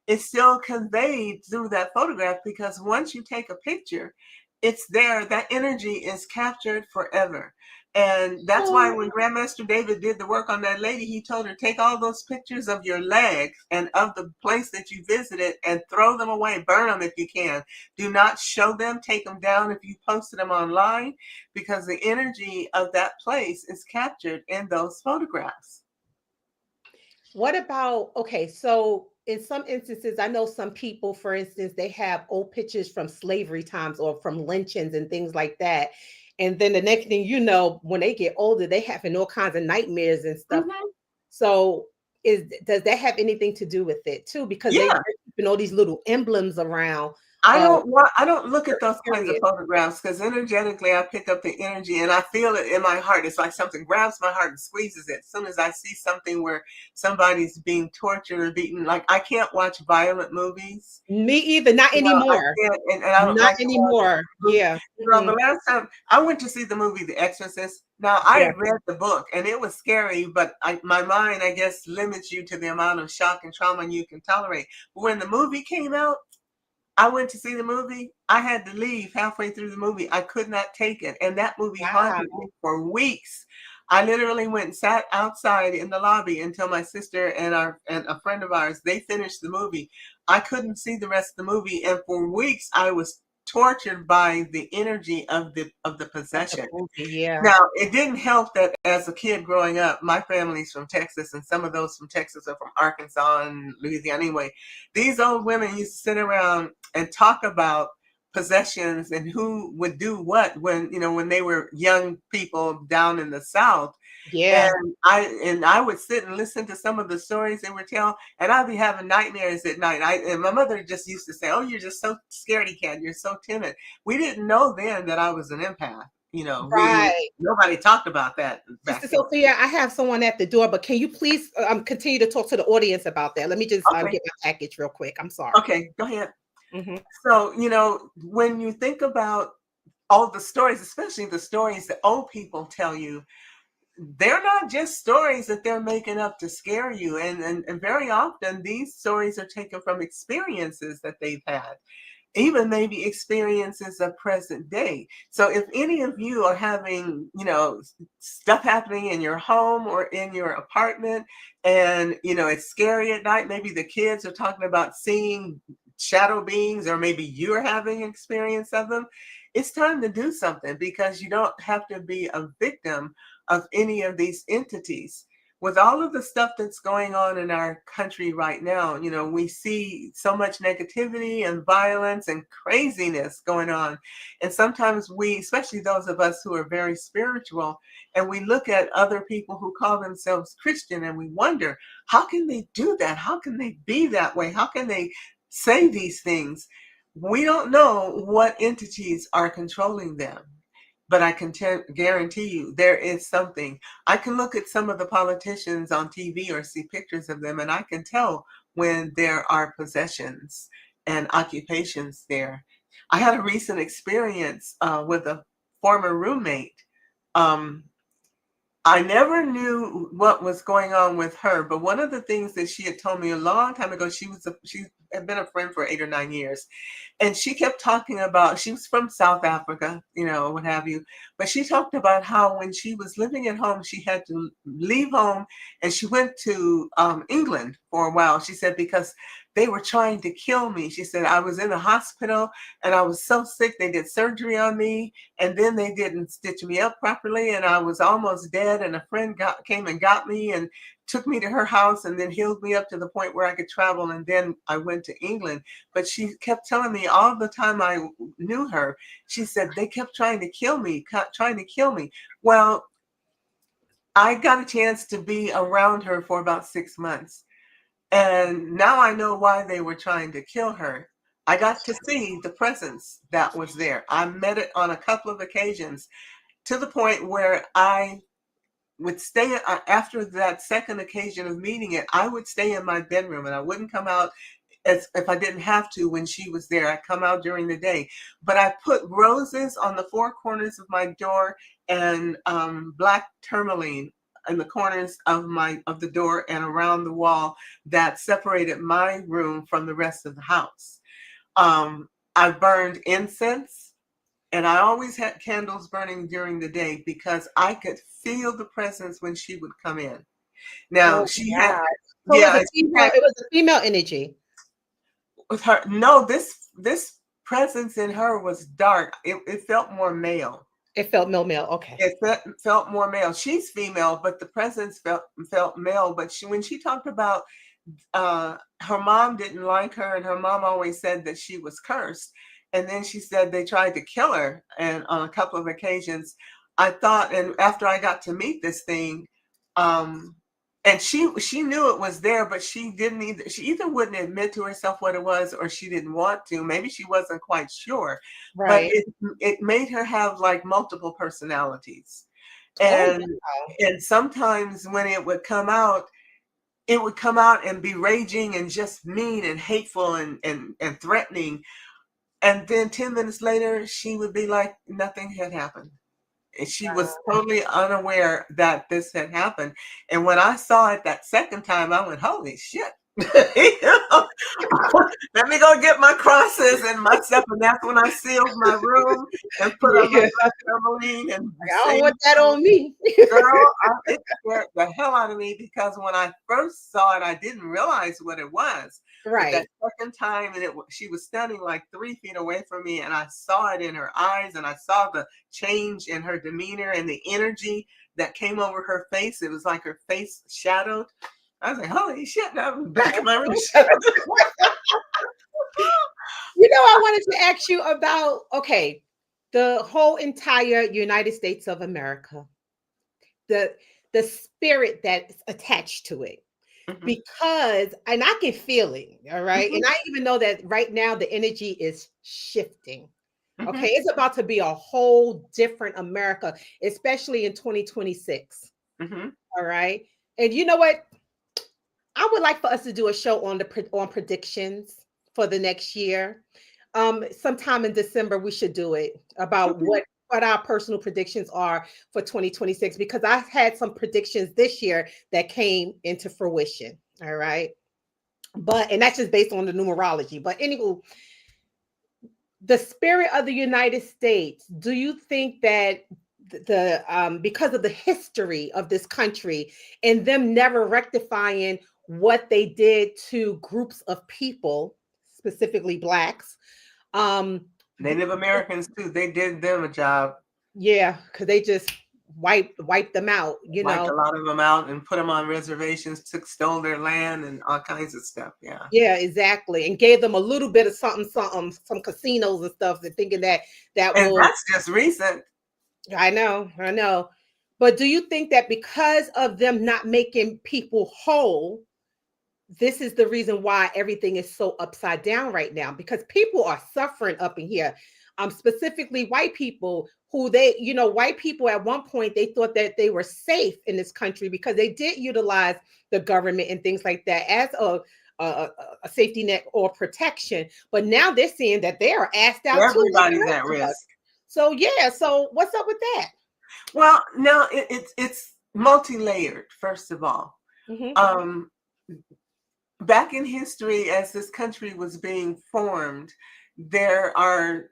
is still conveyed through that photograph, because once you take a picture, it's there. That energy is captured forever. And that's why when Grandmaster David did the work on that lady, he told her, take all those pictures of your legs and of the place that you visited and throw them away. Burn them if you can. Do not show them. Take them down if you posted them online, because the energy of that place is captured in those photographs. What about, so in some instances, I know some people, for instance, they have old pictures from slavery times or from lynchings and things like that. And then the next thing you know, when they get older, they having all kinds of nightmares and stuff. So does that have anything to do with it too? Because they're keeping all these little emblems around. I don't look at those kinds of period. photographs because energetically I pick up the energy and I feel it in my heart. It's like something grabs my heart and squeezes it. As soon as I see something where somebody's being tortured or beaten, like I can't watch violent movies. Me either. Not You know, I anymore. can't, and I don't Not like to watch anymore. movies. Yeah. Well, the Mhm. last time I went to see the movie The Exorcist, now I Yeah. had read the book and it was scary, but my mind, I guess, limits you to the amount of shock and trauma you can tolerate. But when the movie came out, I went to see the movie. I had to leave halfway through the movie. I could not take it. And that movie haunted Wow. me for weeks. I literally went and sat outside in the lobby until my sister and a friend of ours, they finished the movie. I couldn't see the rest of the movie. And for weeks I was tortured by the energy of the Of the possession. movie, yeah. Now, it didn't help that as a kid growing up, my family's from Texas, and some of those from Texas are from Arkansas and Louisiana. Anyway, these old women used to sit around and talk about possessions and who would do what when, you know, when they were young people down in the South. Yeah. And I would sit and listen to some of the stories they would tell, and I'd be having nightmares at night. And my mother just used to say, "Oh, you're just so scaredy cat. You're so timid." We didn't know then that I was an empath. You know, Right. nobody talked about that Sister back then. Sophia, I have someone at the door, but can you please continue to talk to the audience about that? Let me just Okay, get my package real quick. I'm sorry. okay, go ahead. Hmm. So, you know, when you think about all the stories, especially the stories that old people tell you, they're not just stories that they're making up to scare you. And very often these stories are taken from experiences that they've had, even maybe experiences of present day. So if any of you are having, you know, stuff happening in your home or in your apartment, and, you know, it's scary at night, maybe the kids are talking about seeing shadow beings, or maybe you're having experience of them, it's time to do something because you don't have to be a victim of any of these entities. With all of the stuff that's going on in our country right now, you know, we see so much negativity and violence and craziness going on. And sometimes we, especially those of us who are very spiritual, and we look at other people who call themselves Christian and we wonder, how can they do that? How can they be that way? How can they say these things? We don't know what entities are controlling them. But I can guarantee you there is something. I can look at some of the politicians on TV or see pictures of them, and I can tell when there are possessions and occupations there. I had a recent experience with a former roommate. Um, I never knew what was going on with her, but one of the things that she had told me a long time ago, she had been a friend for 8 or 9 years, and she kept talking about, she was from South Africa, you know, what have you, but she talked about how when she was living at home, she had to leave home, and she went to England for a while. She said, because they were trying to kill me. She said, I was in the hospital and I was so sick. They did surgery on me, and then they didn't stitch me up properly, and I was almost dead. And a friend came and got me and took me to her house and then healed me up to the point where I could travel. And then I went to England. But she kept telling me all the time I knew her, she said, they kept trying to kill me, trying to kill me. Well, I got a chance to be around her for about 6 months. And now I know why they were trying to kill her. I got to see the presence that was there. I met it on a couple of occasions, to the point where I would stay, after that second occasion of meeting it, I would stay in my bedroom and I wouldn't come out, as if I didn't have to when she was there. I'd come out during the day. But I put roses on the four corners of my door, and black tourmaline in the corners of the door and around the wall that separated my room from the rest of the house. I burned incense, and I always had candles burning during the day because I could feel the presence when she would come in. Now Oh she had, God. So yeah, she had, it was a female energy. with her. No, this presence in her was dark. It felt more male. It felt male. Okay. It felt more male. She's female, but the presence felt male. But when she talked about her mom didn't like her, and her mom always said that she was cursed. And then she said they tried to kill her, and on a couple of occasions, I thought, and after I got to meet this thing, um, and she knew it was there, but she either wouldn't admit to herself what it was, or she didn't want to. Maybe she wasn't quite sure, but Right. it made her have like multiple personalities. Oh, And wow. sometimes when it would come out and be raging and just mean and hateful and threatening. And then 10 minutes later, she would be like nothing had happened. And she was totally unaware that this had happened. And when I saw it that second time, I went, holy shit. You know, let me go get my crosses and my stuff. And that's when I sealed my room and put on my Yeah. black tourmaline and I don't say, want that on me. girl, it scared the hell out of me, because when I first saw it, I didn't realize what it was. But that Right. second time, and she was standing like 3 feet away from me, and I saw it in her eyes, and I saw the change in her demeanor and the energy that came over her face. It was like her face shadowed. I was like, holy shit, now I'm back in my room shadowed. I wanted to ask you about, okay, the whole entire United States of America, the the spirit that's attached to it. Mhm, Because, and I can feel it, all right? mhm, And I even know that right now the energy is shifting. Okay, mhm. it's about to be a whole different America, especially in 2026. Mhm. All right. And you know what? I would like for us to do a show on on predictions for the next year. Sometime in December we should do it about Okay. what our personal predictions are for 2026, because I've had some predictions this year that came into fruition. All right. But and that's just based on the numerology. But anyway, the spirit of the United States, do you think that because of the history of this country and them never rectifying what they did to groups of people, specifically blacks, um Native Americans too, they did them a job. yeah, because they just wiped them out, Wiped a lot of them out and put them on reservations, stole their land and all kinds of stuff. Yeah. Yeah, exactly, and gave them a little bit of something, something, some casinos and stuff, and thinking that that And will. that's just recent. I know. But do you think that because of them not making people whole, this is the reason why everything is so upside down right now? Because people are suffering up in here. Specifically white people who white people at one point they thought that they were safe in this country because they did utilize the government and things like that as a safety net or protection. But now they're seeing that they are asked out too, like the Everybody's rest at of us. risk. So yeah, so what's up with that? Well, no, it's multi-layered, first of all. Mhm. Um, Back in history, as this country was being formed, there are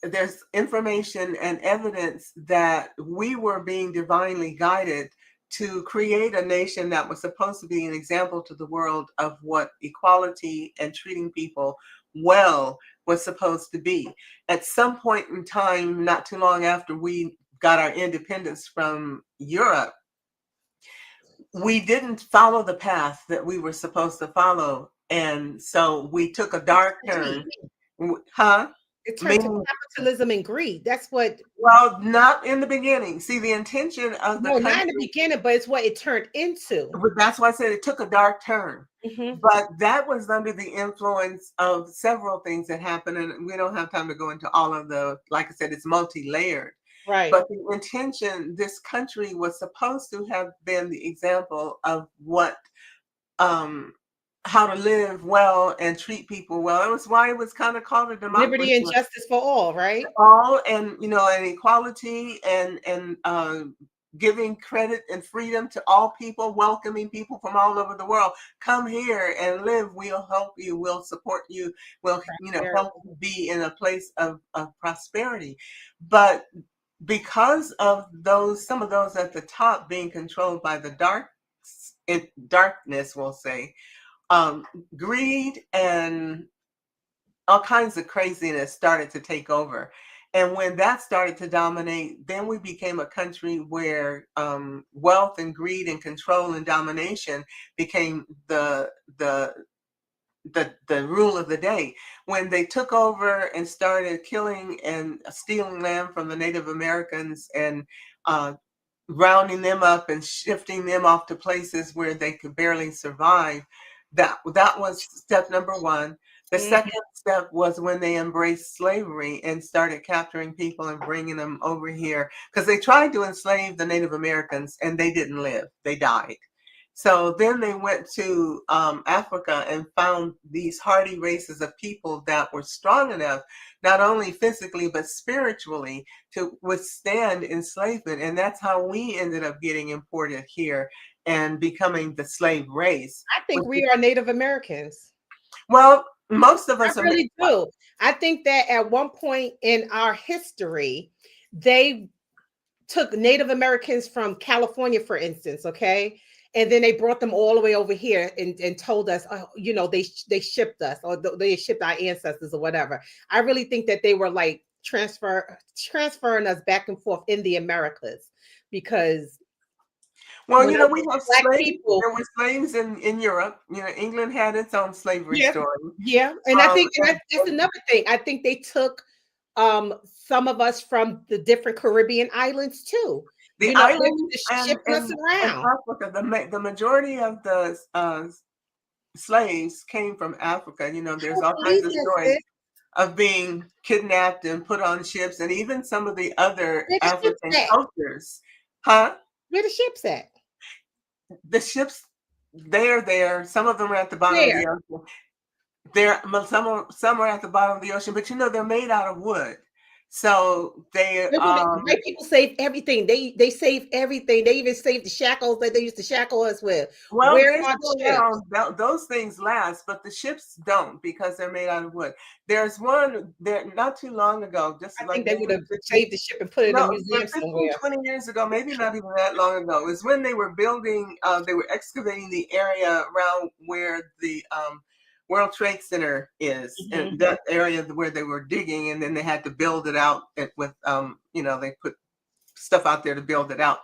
there's information and evidence that we were being divinely guided to create a nation that was supposed to be an example to the world of what equality and treating people well was supposed to be. At some point in time, not too long after we got our independence from Europe, we didn't follow the path that we were supposed to follow. And so we took a It's dark turn. greed. Huh? It turned to Meaning, capitalism and greed. That's what. well, not in the beginning. See, the intention of the No, not in the country, beginning, but it's what it turned into. but that's why I said it took a dark turn. Mhm. But that was under the influence of several things that happened. And we don't have time to go into all of the, like I said, it's multi-layered. Right. But the intention, this country was supposed to have been the example of what um how to live well and treat people well. It was why it was kind of called a democracy. Liberty and justice for all, right? All, and and equality and giving credit and freedom to all people, welcoming people from all over the world. Come here and live. We'll help you. We'll support you. We'll help Prosperity. you be in a place of prosperity. But because of some of those at the top being controlled by the darkness, we'll say, um, greed and all kinds of craziness started to take over. And when that started to dominate, then we became a country where wealth and greed and control and domination became the rule of the day. When they took over and started killing and stealing land from the Native Americans and uh, rounding them up and shifting them off to places where they could barely survive. That was step number one. The Mhm. second step was when they embraced slavery and started capturing people and bringing them over here, because they tried to enslave the Native Americans and they didn't live; they died. So then they went to Africa and found these hardy races of people that were strong enough, not only physically but spiritually, to withstand enslavement. And that's how we ended up getting imported here and becoming the slave race. I think we are Native Americans. Well, most of I us are really do. I think that at one point in our history, they took Native Americans from California, for instance, okay? And then they brought them all the way over here and told us, oh, you know, they shipped us or they shipped our ancestors or whatever. I really think that they were like transferring us back and forth in the Americas because Well, when I we look have at black slaves. people, There were slaves in Europe. England had its own slavery yeah, story. yeah, and I think and And, that's another thing. I think they took some of us from the different Caribbean islands too. the You know, they were islands just shipping us and around. Africa, the majority of the slaves came from Africa. I There's don't all kinds believe of that, stories sis. of being kidnapped and put on ships, and even some of the other Where the ships African at? cultures. Huh? Where the ships at? The ships, they're there. Some of them are at the bottom of Where? the ocean. Some are at the bottom of the ocean, but they're made out of wood. So they White people save everything. They save everything. They even save the shackles that they used to shackle us with. well, Where they're are the still ships? around. Those things last, but the ships don't because they're made out of wood. There's one there not too long ago, just I like think they would maybe have 15, saved the ship and put it in a no, but museum 15, somewhere. 20 years ago, maybe not even that long ago, is when they were building, they were excavating the area around where the World Trade Center is, and Mhm. that area where they were digging, and then they had to build it out with, they put stuff out there to build it out.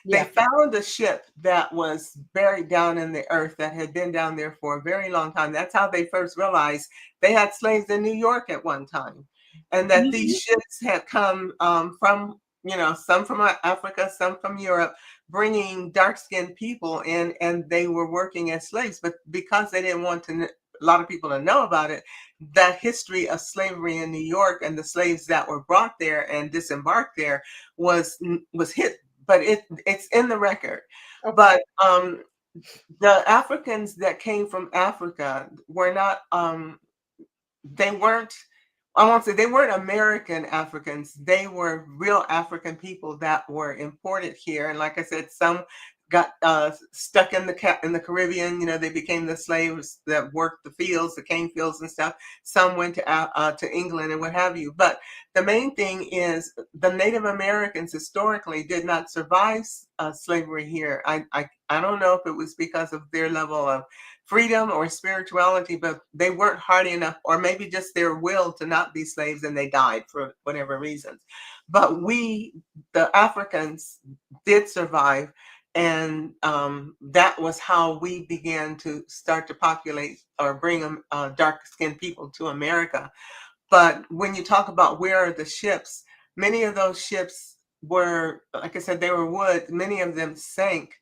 They Yeah. found a ship that was buried down in the earth that had been down there for a very long time. That's how they first realized they had slaves in New York at one time, and that these Mhm. ships had come from, some from Africa, some from Europe, bringing dark-skinned people in, and they were working as slaves. But because they didn't want a lot of people to know about it, that history of slavery in New York and the slaves that were brought there and disembarked there was hit, but it's in the record. Okay. But the Africans that came from Africa were not they weren't, I won't say they weren't American Africans. They were real African people that were imported here. And like I said, some got stuck in the Caribbean. They became the slaves that worked the fields, the cane fields and stuff. Some went to England and what have you. But the main thing is the Native Americans historically did not survive slavery here. I don't know if it was because of their level of freedom or spirituality, but they weren't hardy enough, or maybe just their will to not be slaves, and they died for whatever reasons. But we, the Africans, did survive, and that was how we began to start to populate or bring dark-skinned people to America. But when you talk about where are the ships, many of those ships were, like I said, they were wood. Many of them sank,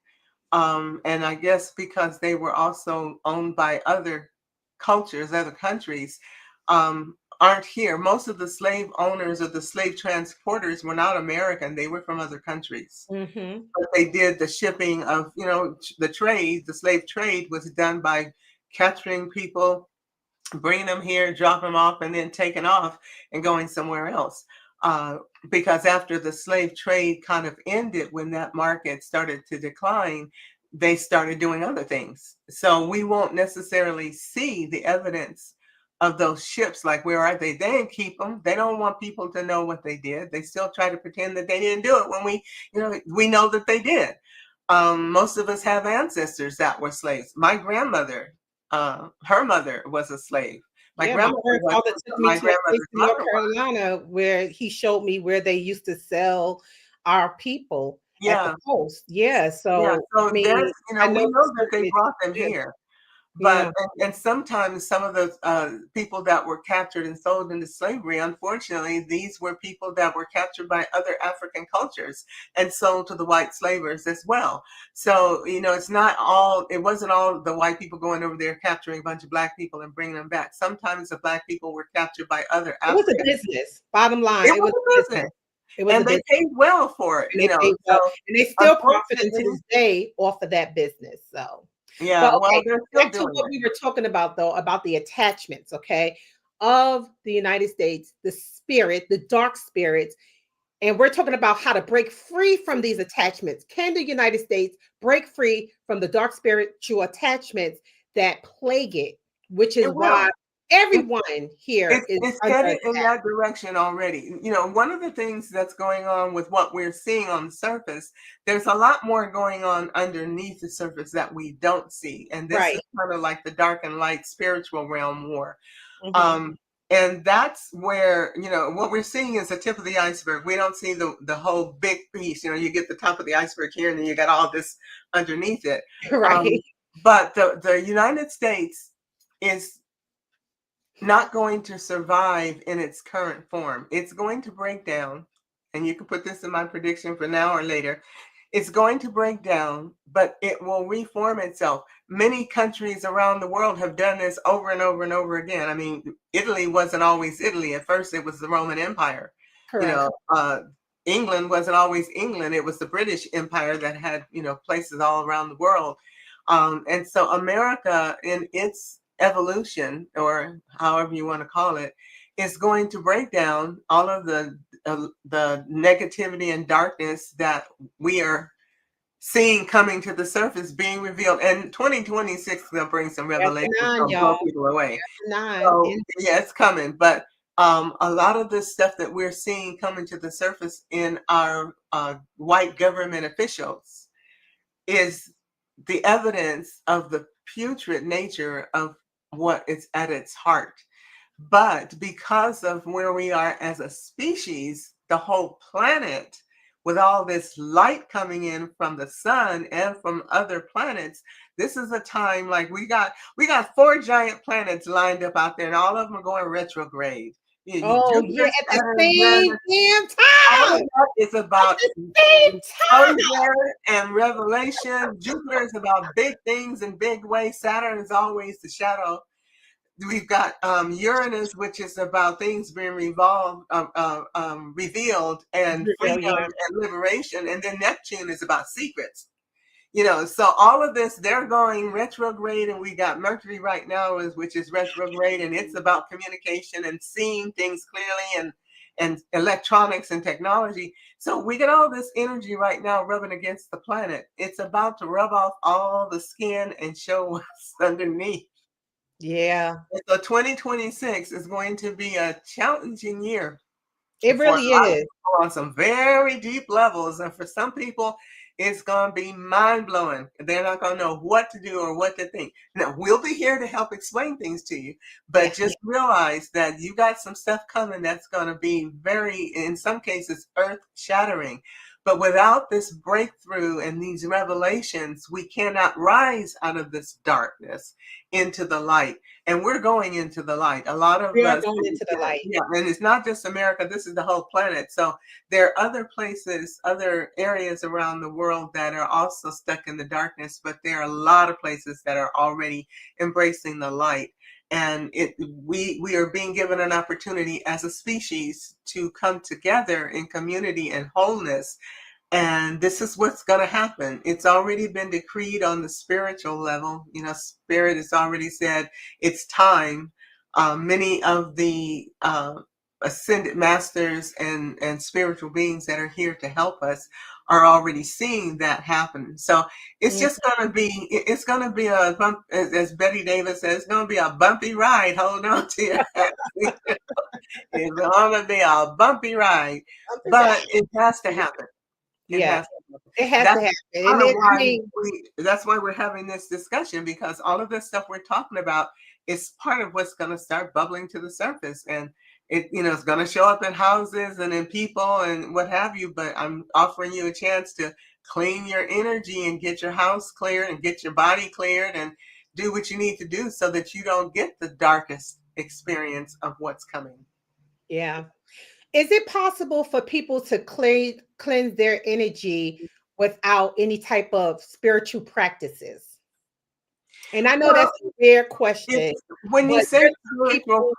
and I guess because they were also owned by other cultures, other countries, aren't here. Most of the slave owners or the slave transporters were not American. They were from other countries. Mhm. But they did the shipping of, the trade, the slave trade was done by capturing people, bringing them here, dropping them off, and then taking off and going somewhere else. Uh, because after the slave trade kind of ended, when that market started to decline, they started doing other things. So we won't necessarily see the evidence of those ships. Like, where are they? They didn't keep them. They don't want people to know what they did. They still try to pretend that they didn't do it when we know that they did. Most of us have ancestors that were slaves. My grandmother, her mother was a slave. My Yeah, my grandmother was, grandfather took but me my to a place grandmother's in North mother was. Carolina where he showed me where they used to sell our people at the Yeah, post. Yeah, yeah. so I So mean, that's, I know we the know that they story. brought them Yeah. here. But Yeah. and sometimes some of those people that were captured and sold into slavery, unfortunately, these were people that were captured by other African cultures and sold to the white slavers as well. So, you know, it wasn't all the white people going over there capturing a bunch of black people and bringing them back. Sometimes the black people were captured by other It was a Africans. business. Bottom line, It it was was a a business. business, It was a and they business, paid well for it, and you they know. paid So well, and they still profiting to unfortunately, this day off of that business. So, yeah, but well, okay, they're still back to doing what it. we were talking about though, about the attachments, okay, of the United States, the spirit, the dark spirits, and we're talking about how to break free from these attachments. Can the United States break free from the dark spiritual attachments that plague it, which It is why will. everyone here is It's under headed in attack. that direction already. You know, one of the things that's going on with what we're seeing on the surface, there's a lot more going on underneath the surface that we don't see. And this is Right. kind of like the dark and light spiritual realm war. Mhm. Um, and that's where, you know, what we're seeing is the tip of the iceberg. We don't see the whole big piece. You know, you get the top of the iceberg here and then you got all this underneath it. Right. But the United States is not going to survive in its current form. It's going to break down, and you can put this in my prediction for now or later. It's going to break down, but it will reform itself. Many countries around the world have done this over and over and over again. I mean, Italy wasn't always Italy. At first, it was the Roman Empire. You Correct. know, England wasn't always England. It was the British Empire that had, you know, places all around the world. And so America, in its evolution, or however you want to call it, is going to break down all of the negativity and darkness that we are seeing coming to the surface, being revealed. And 2026 is going to bring some Chapter revelations, 9, going to blow y'all. people away. Chapter 9. So yeah, it's coming. But a lot of this stuff that we're seeing coming to the surface in our white government officials is the evidence of the putrid nature of what is at its heart. But because of where we are as a species, the whole planet, with all this light coming in from the sun and from other planets, this is a time like we got four giant planets lined up out there, and all of them are going retrograde. Oh, yeah, Jupiter, at the Saturn, same Uranus, damn all of time. that is At about the same time. exposure and revelation. Jupiter is about big things in big ways. Saturn is always the shadow. We've got Uranus, which is about things being revealed and Real, freedom yeah. and liberation. And then Neptune is about secrets. You know, so all of this, they're going retrograde, and we got Mercury right now, which is retrograde, and it's about communication and seeing things clearly and electronics and technology. So we get all this energy right now rubbing against the planet. It's about to rub off all the skin and show what's underneath. Yeah, And so 2026 is going to be a challenging year it for a really lot of is. people on some very deep levels. And for some people, it's going to be mind blowing. They're not going to know what to do or what to think. Now, we'll be here to help explain things to you, Yeah. but just realize that you got some stuff coming that's going to be very, in some cases, earth shattering. But without this breakthrough and these revelations, we cannot rise out of this darkness into the light. And we're going into the light. A lot of We are us, going into the light. yeah, and it's not just America, this is the whole planet. So there are other places, other areas around the world that are also stuck in the darkness, but there are a lot of places that are already embracing the light. And we are being given an opportunity as a species to come together in community and wholeness, and this is what's going to happen. It's already been decreed on the spiritual level. You know, Spirit has already said it's time. Many of the ascended masters and spiritual beings that are here to help us are already seeing that happen. So it's Mm. just going to be, it's going to be a bump, as Betty Davis says, it's going to be a bumpy ride. Hold on to your hat. It's going to be a bumpy ride, Something but right. it has to happen. It Yeah, has to happen. it has to That's happen. And part of it, I why mean, that's why we're having this discussion, because all of this stuff we're talking about is part of what's going to start bubbling to the surface, and it, you know, it's going to show up in houses and in people and what have you. But I'm offering you a chance to clean your energy and get your house cleared and get your body cleared and do what you need to do so that you don't get the darkest experience of what's coming. Yeah. Is it possible for people to cleanse their energy without any type of spiritual practices? And I know Well, that's a weird question, when you but say there's some spiritual, people.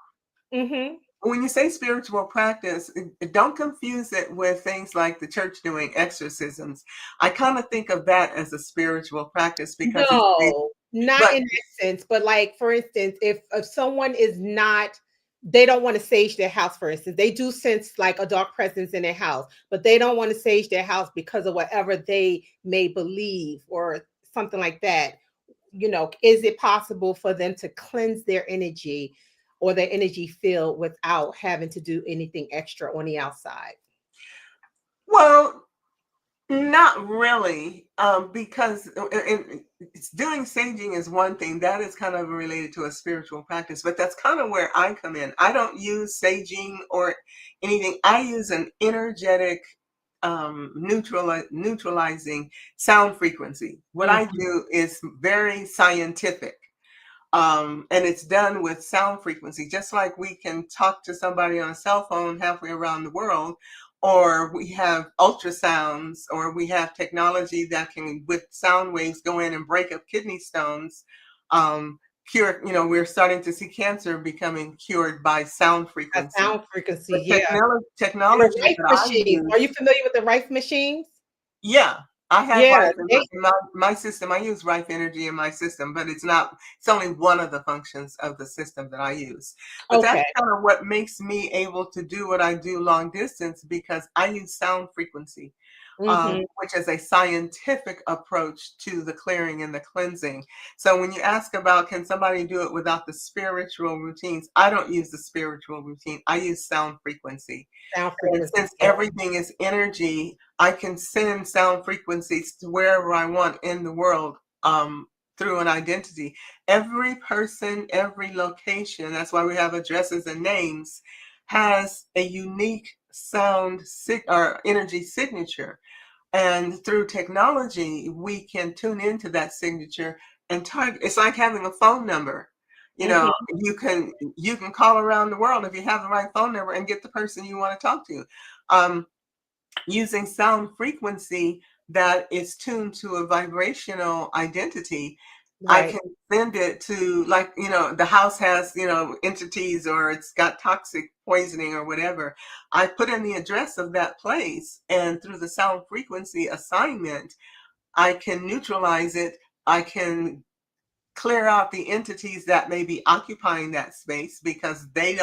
Mhm. when you say spiritual practice, don't confuse it with things like the church doing exorcisms. I kind of think of that as a spiritual practice because it's based, No, not but in that sense, but like for instance, if someone is not, they don't want to sage their house, for instance, they do sense like a dark presence in their house, but they don't want to sage their house because of whatever they may believe or something like that. Is it possible for them to cleanse their energy or their energy field without having to do anything extra on the outside? well, not really, because doing saging is one thing that is kind of related to a spiritual practice, but that's kind of where I come in. I don't use saging or anything. I use an energetic, neutralizing sound frequency. What I Mhm. do is very scientific. And it's done with sound frequency, just like we can talk to somebody on a cell phone halfway around the world, or we have ultrasounds, or we have technology that can, with sound waves, go in and break up kidney stones. Cure, we're starting to see cancer becoming cured by sound A frequency. sound frequency, The yeah. And the technology Rife that I machines. use, Are you familiar with the Rife machines? yeah, I have Yeah, Rife in my system. I use Rife energy in my system, but it's only one of the functions of the system that I use. But that's okay. kind of what makes me able to do what I do long distance, because I use sound frequency, Mhm. which is a scientific approach to the clearing and the cleansing. So when you ask about can somebody do it without the spiritual routines, I don't use the spiritual routine. I use sound frequency. Sound And frequency, since yeah. everything is energy, I can send sound frequencies to wherever I want in the world, through an identity. Every person, every location, that's why we have addresses and names, has a unique or energy signature. And through technology, we can tune into that signature and target. It's like having a phone number. You know, Mhm. you can call around the world if you have the right phone number and get the person you want to talk to. Um, Using sound frequency that is tuned to a vibrational identity, I Right. can send it to, like, the house has, entities, or it's got toxic poisoning or whatever. I put in the address of that place, and through the sound frequency assignment, I can neutralize it. I can clear out the entities that may be occupying that space, because they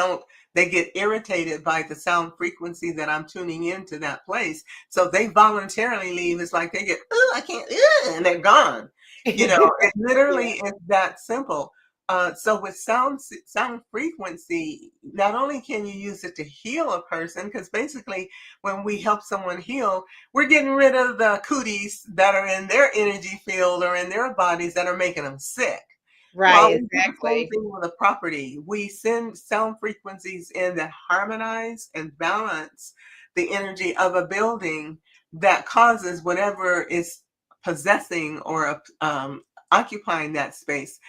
get irritated by the sound frequency that I'm tuning into that place. So they voluntarily leave. It's like they get, oh, I can't, and they're gone. It Yeah. literally is that simple. So with sound frequency, not only can you use it to heal a person, because basically when we help someone heal, we're getting rid of the cooties that are in their energy field or in their bodies that are making them sick. Well, Right, we do the same exactly. thing with a property. We send sound frequencies in that harmonize and balance the energy of a building, that causes whatever is possessing or occupying that space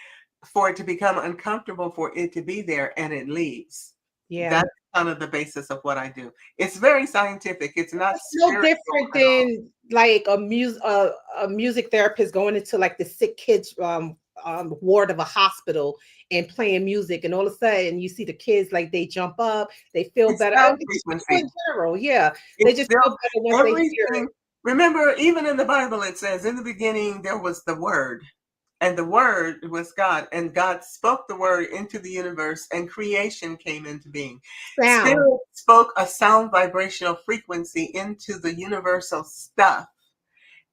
for it to become uncomfortable for it to be there, and it leaves. Yeah. That's kind of the basis of what I do. It's very scientific. It's not It's no spiritual different at all. than like a music therapist going into like the sick kids ward of a hospital and playing music, and all of a sudden you see the kids like they jump up, they feel It's better. sound It's just people frequency. in general, yeah. They It's just still feel better once they hear it. everything. Remember, even in the Bible, it says, in the beginning, there was the Word, and the Word was God, and God spoke the Word into the universe, and creation came into being. Sound. Spirit spoke a sound vibrational frequency into the universal stuff.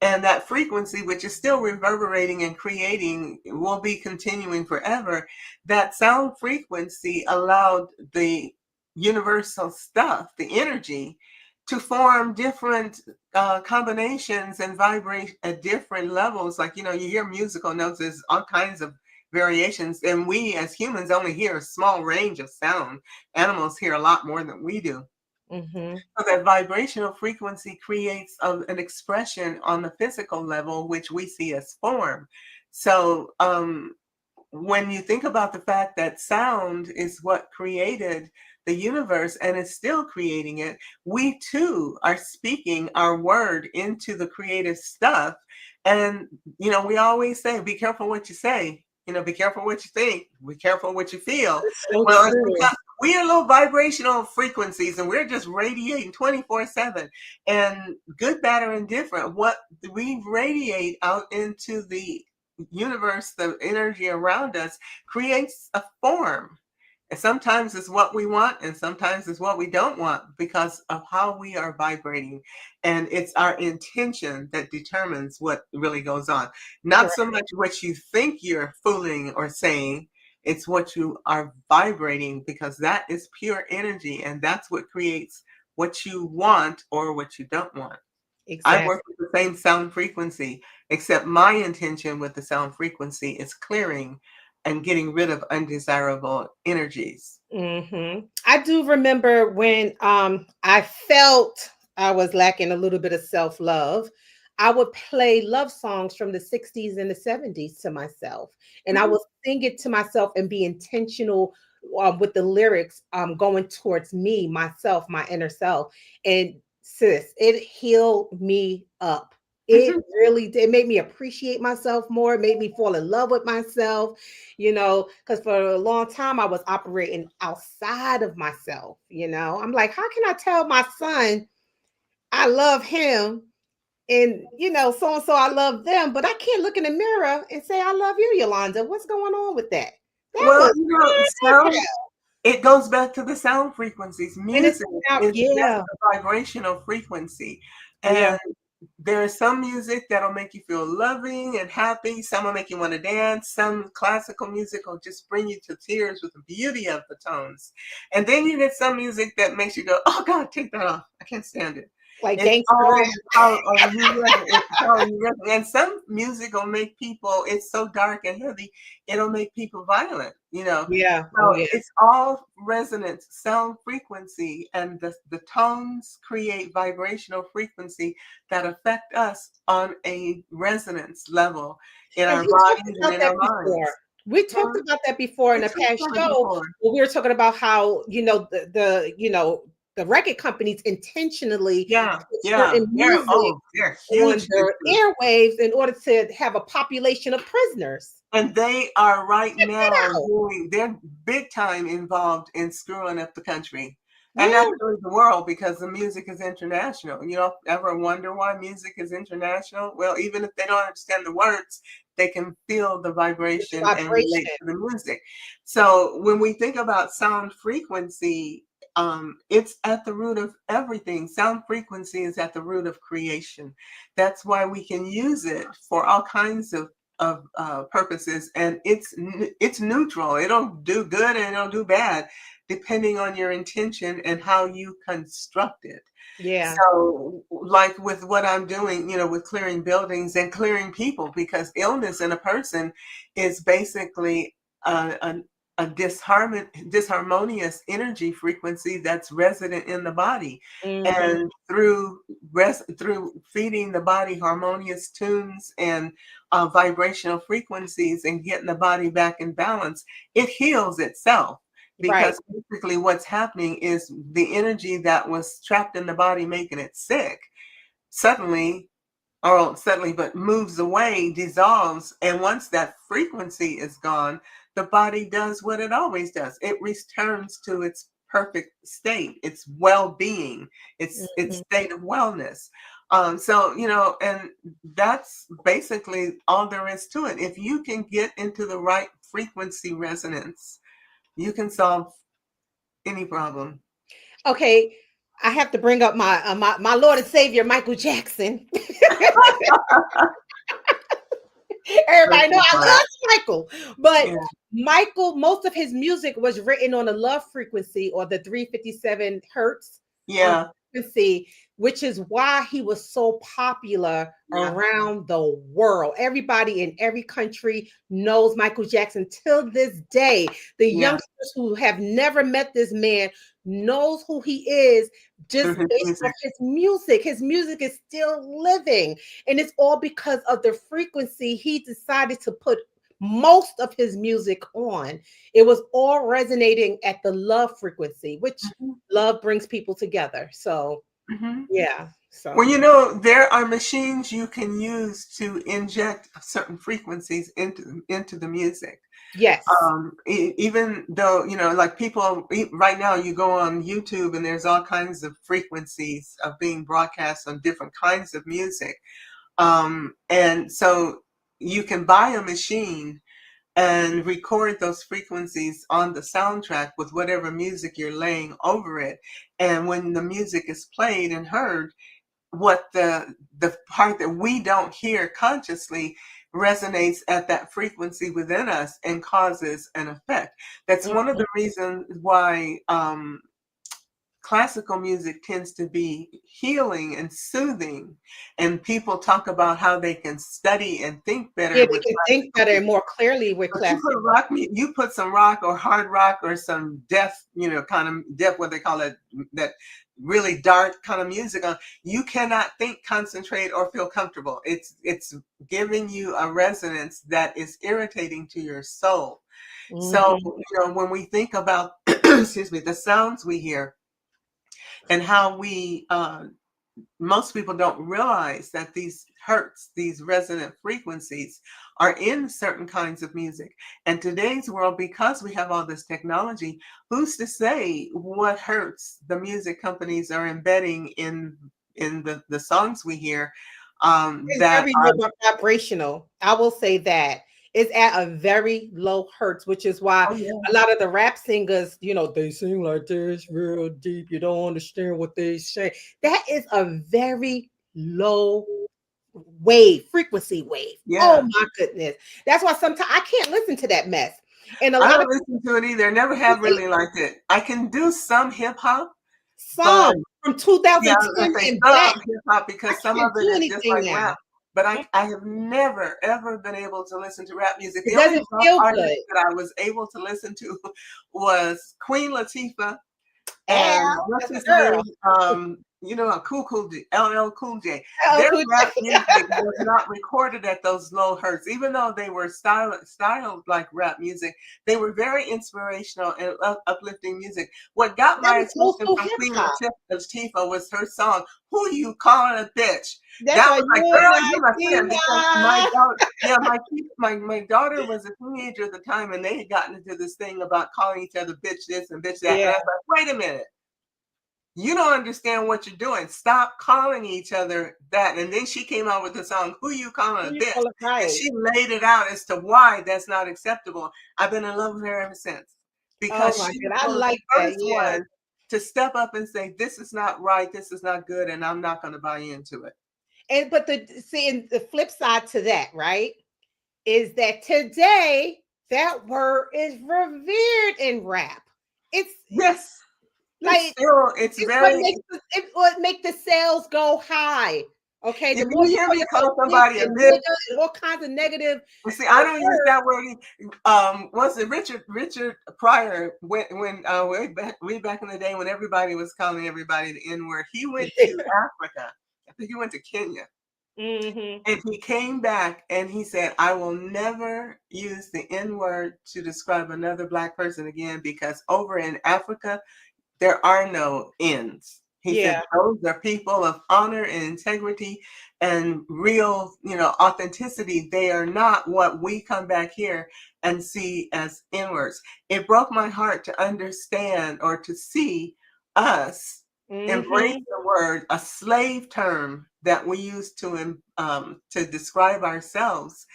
And that frequency, which is still reverberating and creating, will be continuing forever. That sound frequency allowed the universal stuff, the energy, to form different combinations and vibrate at different levels. Like, you hear musical notes, there's all kinds of variations. And we as humans only hear a small range of sound. Animals hear a lot more than we do. Mhm. So that vibrational frequency creates an expression on the physical level, which we see as form. So when you think about the fact that sound is what created the universe and is still creating it, we too are speaking our word into the creative stuff. And, we always say, be careful what you say, be careful what you think, be careful what you feel. It's so Well, it's true. because we are low vibrational frequencies and we're just radiating 24/7. And good, bad, or indifferent, what we radiate out into the universe, the energy around us, creates a form. And sometimes it's what we want, and sometimes it's what we don't want because of how we are vibrating. And it's our intention that determines what really goes on. Not so much what you think you're fooling or saying, it's what you are vibrating, because that is pure energy, and that's what creates what you want or what you don't want. I Exactly. work with the same sound frequency, except my intention with the sound frequency is clearing and getting rid of undesirable energies. I do remember when I felt I was lacking a little bit of self-love. I would play love songs from the 60s and the 70s to myself. And I Mhm. would sing it to myself and be intentional with the lyrics going towards me, myself, my inner self. And sis, it healed me up. It Mhm. really did. It made me appreciate myself more. It made me fall in love with myself, because for a long time I was operating outside of myself. I'm like, how can I tell my son I love him and, so and so I love them, but I can't look in the mirror and say I love you, Yolanda? What's going on with that? That Well, was sound, it goes back to the sound frequencies. and it's Music out. is just Yeah, a vibrational frequency. yeah. And there is some music that'll make you feel loving and happy. Some will make you want to dance. Some classical music will just bring you to tears with the beauty of the tones. And then you get some music that makes you go, oh God, take that off. I can't stand it. Like It's gangster all rap. how you live. It's how you live. And some music will make people, it's so dark and heavy, it'll make people violent. Yeah. Oh So yeah. it's all resonance, sound frequency, and the tones create vibrational frequency that affect us on a resonance level in And our we talked bodies and about in that our before. minds. We talked Mhm. about that before in We a talked past about it show before. when we were talking about how, the record companies intentionally Yeah, put yeah. certain music They're on huge their into. airwaves in order to have a population of prisoners. And they are right now Wow. they're big time involved in screwing up the country. And Yeah, actually the world, because the music is international. You don't ever wonder why music is international? Well, even if they don't understand the words, they can feel the it's vibration and relate vibration. to the music. So when we think about sound frequency, it's at the root of everything. Sound frequency is at the root of creation. That's why we can use it for all kinds of purposes, and it's neutral. It'll do good and it'll do bad depending on your intention and how you construct it. Yeah, So like with what I'm doing, with clearing buildings and clearing people, because illness in a person is basically a disharmonious energy frequency that's resident in the body. hmm, And through feeding the body harmonious tunes and vibrational frequencies and getting the body back in balance, it heals itself. right. Because basically what's happening is the energy that was trapped in the body making it sick suddenly, or suddenly, but moves away, dissolves. And once that frequency is gone, the body does what it always does. It returns to its perfect state, its well-being, its Mhm. state of wellness. And that's basically all there is to it. If you can get into the right frequency resonance, you can solve any problem. Okay, I have to bring up my Lord and Savior Michael Jackson. Bless Everybody know your I heart. love Michael, but Yeah. Michael, most of his music was written on a love frequency or the 357 hertz Yeah. frequency, which is why he was so popular Yeah. around the world. Everybody in every country knows Michael Jackson till this day. The Yeah. youngsters who have never met this man knows who he is just Through his based off music. his music. His music is still living, and it's all because of the frequency he decided to most of his music on, it was all resonating at the love frequency, which Mhm. love brings people together. So, Mhm. yeah. Well, So, you know, there are machines you can use to inject certain frequencies into the music. yes. Even though, you know, like people right now, you go on YouTube and there's all kinds of frequencies of being broadcast on different kinds of music. And so you can buy a machine and record those frequencies on the soundtrack with whatever music you're laying over it. And when the music is played and heard, what the part that we don't hear consciously resonates at that frequency within us and causes an effect. That's one of Mhm. the reasons why classical music tends to be healing and soothing, and people talk about how they can study and think Yeah, better they with can think classical better and music. more clearly with But you put classical. you put some rock or hard rock or some death, you know, kind of death, what they call it, that really dark kind of music on. You cannot think, concentrate, or feel comfortable. It's giving you a resonance that is irritating to your soul. So, Mhm. you know, when we think about, excuse me, the sounds we hear and how we most people don't realize that these hertz, these resonant frequencies, are in certain kinds of music. And today's world, because we have all this technology, who's to say what hertz the music companies are embedding in the songs we hear It's that very are, low vibrational. I will say that. It's at a very low hertz, which is why oh yeah, a lot of the rap singers, they sing like this real deep. You don't understand what they say. That is a very low frequency wave. Oh yeah. my goodness. That's why sometimes I can't listen to that mess. And a I lot of don't listen to it either. Never have people, really liked it. I can do some hip hop, but some from yeah, I was 2010 gonna say and back, some hip hop I because some of can't it do is just anything like now. rap. But I have never ever been able to listen to rap music. It The only doesn't rap feel artist good. that I was able to listen to was Queen Latifah and Al, what's that's a his girl. name? You know, LL Cool J. Oh, Their cool. rap music was not recorded at those low hertz, even though they were styled like rap music. They were very inspirational and uplifting music. What got That my was old attention school from hip Queen hop. Latifah was her song, "Who You Calling a Bitch?" That's That why was like, you girl, and you I my see friend, because my ya. daughter, yeah, my daughter was a teenager at the time, and they had gotten into this thing about calling each other bitch this and bitch that, and Yeah. I was like, wait a minute. You don't understand what you're doing. Stop calling each other that. And then she came out with the song, Who You Calling Who a you Bitch? call it And right. she laid it out as to why that's not acceptable. I've been in love with her ever since Oh because my she god, I was the like that. first Yeah. one to step up and say, this is not right, this is not good, and I'm not going to buy into it. And but the flip side to that, right, is that today that word is revered in rap. It's Yes, like it's it's what very, makes what make the sales go high. Okay, the if more you you hear call me call yourself bitch somebody a and bitch, nigga and all kinds of negative and see, I don't use words, that word. Was it Richard Pryor when way back in the day when everybody was calling everybody the N word? He went to Africa. I think he went to Kenya, hmm and he came back and he said, "I will never use the N word to describe another black person again because over in Africa there are no ends." He said, Yeah. those are people of honor and integrity and real, you know, authenticity. They are not what we come back here and see as inwards. It broke my heart to understand or to see us embrace hmm the word, a slave term that we use to describe ourselves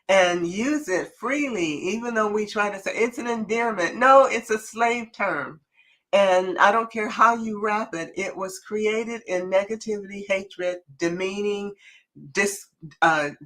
and use it freely, even though we try to say it's an endearment. No, it's a slave term. And I don't care how you wrap it, it was created in negativity, hatred, demeaning,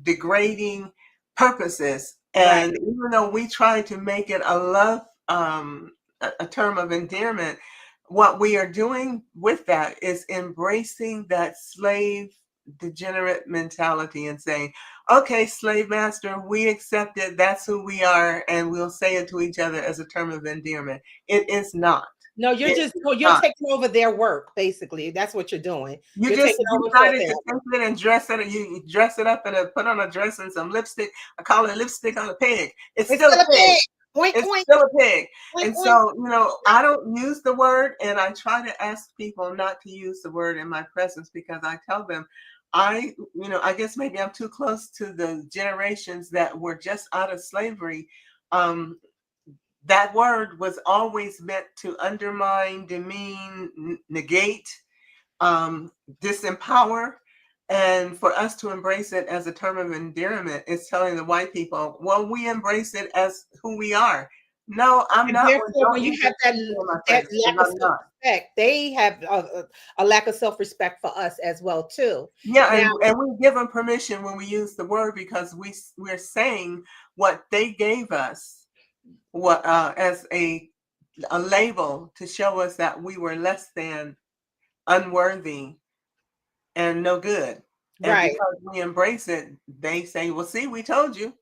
degrading purposes. Right. And even though we try to make it a love, a term of endearment, what we are doing with that is embracing that slave degenerate mentality and saying, okay, slave master, we accept it. That's who we are. And we'll say it to each other as a term of endearment. It is not. No, you're It just is you're not. taking over their work, basically. That's what you're doing. You You're just taking over for decided to them. take it and dress it. You dress it up and put on a dress and some lipstick. I call it lipstick on a pig. It's It's still a still a pig. pig. Oink, It's oink, still a pig. oink, And oink. so, I don't use the word, and I try to ask people not to use the word in my presence because I tell them, I guess maybe I'm too close to the generations that were just out of slavery. Um, that word was always meant to undermine, demean, negate, um, disempower. And for us to embrace it as a term of endearment is telling the white people, well, we embrace it as who we are. No, I'm And not one. therefore, when Don't you even have that speak in my that presence because lack of I'm not. self-respect, they have a lack of self-respect for us as well too. Yeah, Now, and we give them permission when we use the word because we're saying what they gave us, what as a label to show us that we were less than, unworthy, and no good. And right. because we embrace it, they say, well, see, we told you.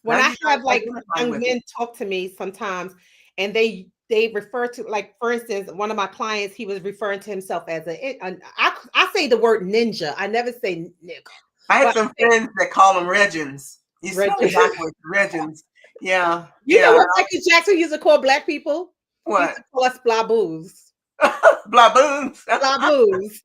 Now When I you have gotta like identify young with it. men talk to me sometimes, and they refer to, like, for instance, one of my clients, he was referring to himself as I say the word ninja. I never say nigga, I had but some friends that call them Regins. You spell it Reggie. backwards, Regins. Yeah, You know yeah. what Michael Jackson used to call black people? He used What? to call us blaboos. Blaboons. Blaboos.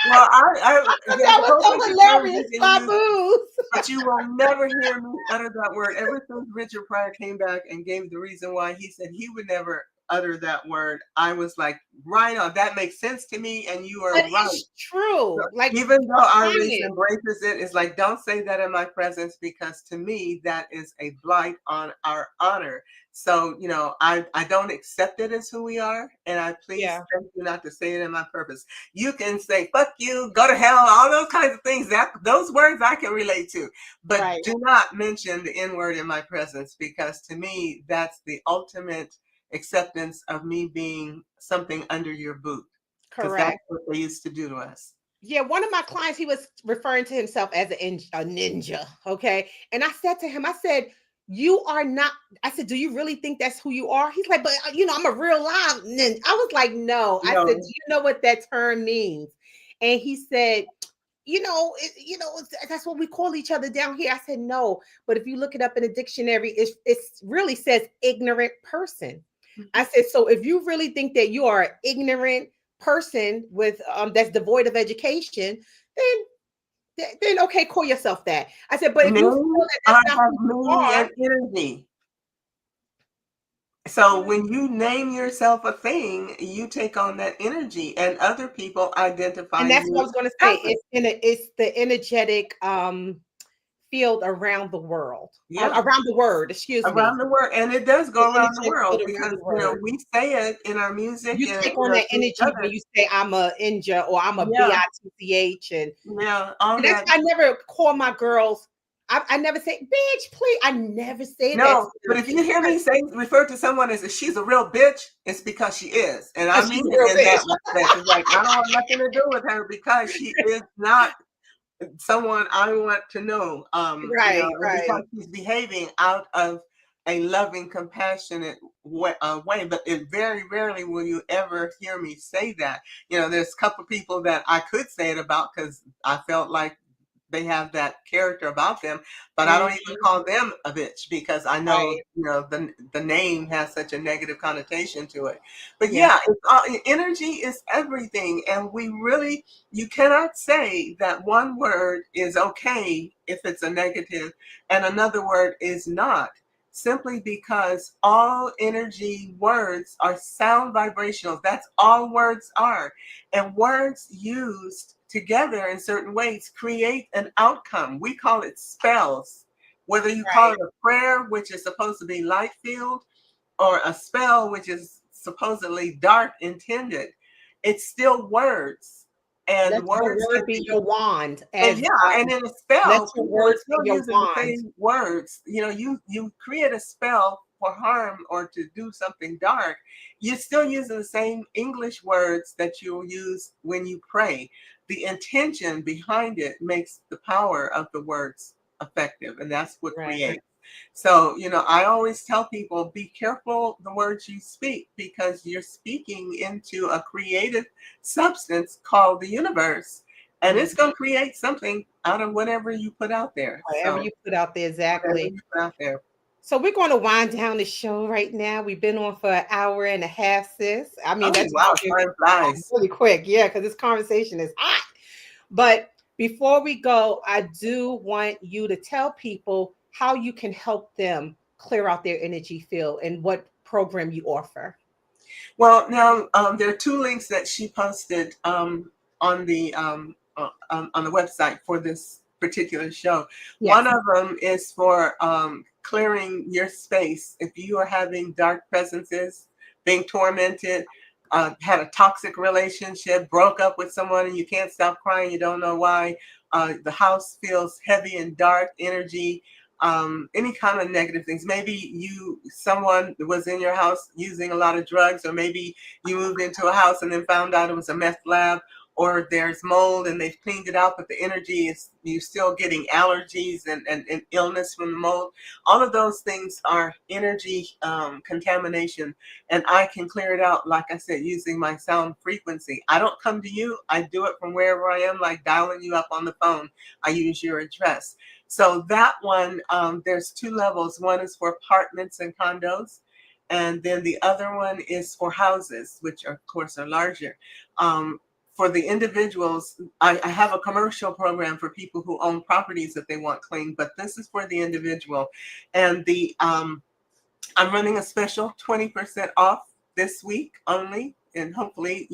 Well, That was those are so the terms hilarious. you can use, Blaboos. but you will never hear me utter that word. Ever since Richard Pryor came back and gave the reason why he said he would never utter that word, I was like, right on. That makes sense to me, and you are But right. it's true. Like, Even though our find race it. embraces it, it's like, don't say that in my presence because to me, that is a blight on our honor. So, I don't accept it as who we are. And I please Yeah. thank you not to say it in my purpose. You can say, fuck you, go to hell, all those kinds of things. Those words I can relate to. But Right. do not mention the N word in my presence because to me, that's the ultimate acceptance of me being something under your boot because that's Correct. what they used to do to us. Yeah, one of my clients, he was referring to himself as a ninja. Okay. And I said to him, I said, you are not. I said, do you really think that's who you are? He's like, but I'm a real live ninja. I was like, no. I said, do No, you know what that term means? And he said, that's what we call each other down here. I said, no. But if you look it up in a dictionary, it really says ignorant person. I mhm. said, so if you really think that you are an ignorant person with that's devoid of education, then okay, call yourself that. I said, but if you feel Names that are that's not have who you meaning are, and energy. So when you name yourself a thing, you take on that energy, and other people identify and that's what I you was going to say. as it. It's the energetic field around the world, Yeah, around the word. Excuse me, around the world, and it does the go around the energetic field world around because the word. we say it in our music You and take on that to each energy when other. you say I'm a ninja or I'm a Yeah, bitch, and yeah, all that's that. why I never call my girls. I never say bitch, please. I never say that to No, but them if you hear me say refer to someone as if she's a real bitch, it's because she is, and I because she's mean a it real in bitch. that respect. It's like I don't want nothing to do with her because she is not someone I want to know. Right, And right. because he's behaving out of a loving, compassionate way. But it very rarely will you ever hear me say that. There's a couple of people that I could say it about because I felt like they have that character about them, but I don't even Mhm. call them a bitch because I know, Right. the name has such a negative connotation to it. But Yeah. yeah, energy is everything, and you cannot say that one word is okay if it's a negative and another word is not. Simply because all energy words are sound vibrational. That's all words are. And words used together in certain ways create an outcome. We call it spells. Whether you call Right. it a prayer, which is supposed to be light filled, or a spell, which is supposedly dark intended, it's still words. Let And your words can word be be, your wand, and as yeah, and in a let spell, your people are words be still your using the wand. same words. You create a spell for harm or to do something dark. You're still using the same English words that you'll use when you pray. The intention behind it makes the power of the words effective, and that's what Right. creates. So, I always tell people, be careful the words you speak, because you're speaking into a creative substance called the universe. And it's going to create something out of whatever you put out there. Whatever So, you put out there, whatever exactly. you put out there. So we're going to wind down the show right now. We've been on for an hour and a half, sis. I mean, Oh, that's wow, time flies. really quick, yeah, because this conversation is hot. But before we go, I do want you to tell people how you can help them clear out their energy field and what program you offer. Well, now there are two links that she posted on the website for this particular show. One Yes. of them is for clearing your space. If you are having dark presences, being tormented, had a toxic relationship, broke up with someone, and you can't stop crying, you don't know why. The house feels heavy and dark energy. Any kind of negative things. Maybe someone was in your house using a lot of drugs, or maybe you moved into a house and then found out it was a meth lab, or there's mold and they've cleaned it out, but the energy is, you're still getting allergies and illness from the mold. All of those things are energy contamination, and I can clear it out, like I said, using my sound frequency. I don't come to you. I do it from wherever I am, like dialing you up on the phone. I use your address. So that one, there's two levels. One is for apartments and condos, and then the other one is for houses, which of course are larger. For the individuals, I have a commercial program for people who own properties that they want clean, but this is for the individual. And I'm running a special 20% off this week only, and hopefully,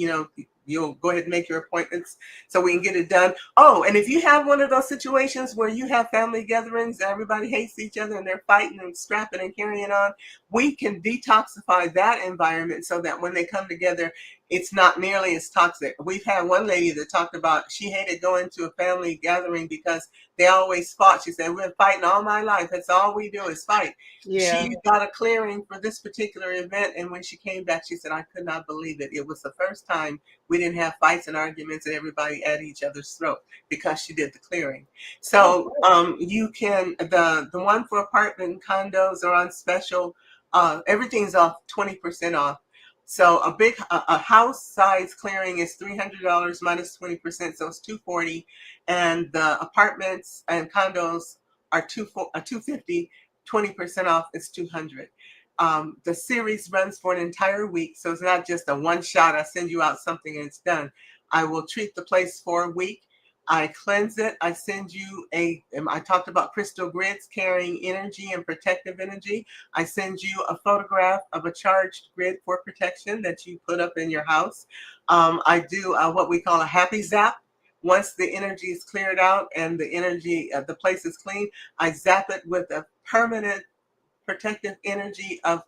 you'll go ahead and make your appointments so we can get it done. Oh, and if you have one of those situations where you have family gatherings and everybody hates each other and they're fighting and scrapping and carrying on, we can detoxify that environment so that when they come together, it's not nearly as toxic. We've had one lady that talked about she hated going to a family gathering because they always fought. She said, "We've been fighting all my life. That's all we do is fight." Yeah. She got a clearing for this particular event, and when she came back, she said, "I could not believe it. It was the first time we didn't have fights and arguments and everybody at each other's throat because she did the clearing." So you can, the one for apartment and condos are on special. Everything's off 20% off. So a house size clearing is $300 minus 20%, so it's $240, and the apartments and condos are 250. 20% off is $200. The series runs for an entire week, so it's not just a one shot. I send you out something and it's done. I will treat the place for a week. I cleanse it. I send you I talked about crystal grids carrying energy and protective energy. I send you a photograph of a charged grid for protection that you put up in your house. I do what we call a happy zap. Once the energy is cleared out and the energy, the place is clean, I zap it with a permanent protective energy of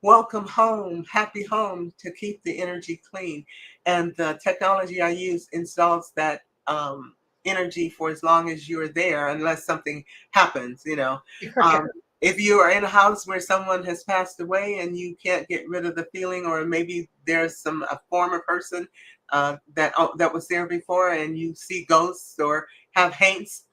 welcome home, happy home, to keep the energy clean. And the technology I use installs that energy for as long as you're there, unless something happens, Okay. If you are in a house where someone has passed away and you can't get rid of the feeling, or maybe there's a former person that was there before, and you see ghosts or have haints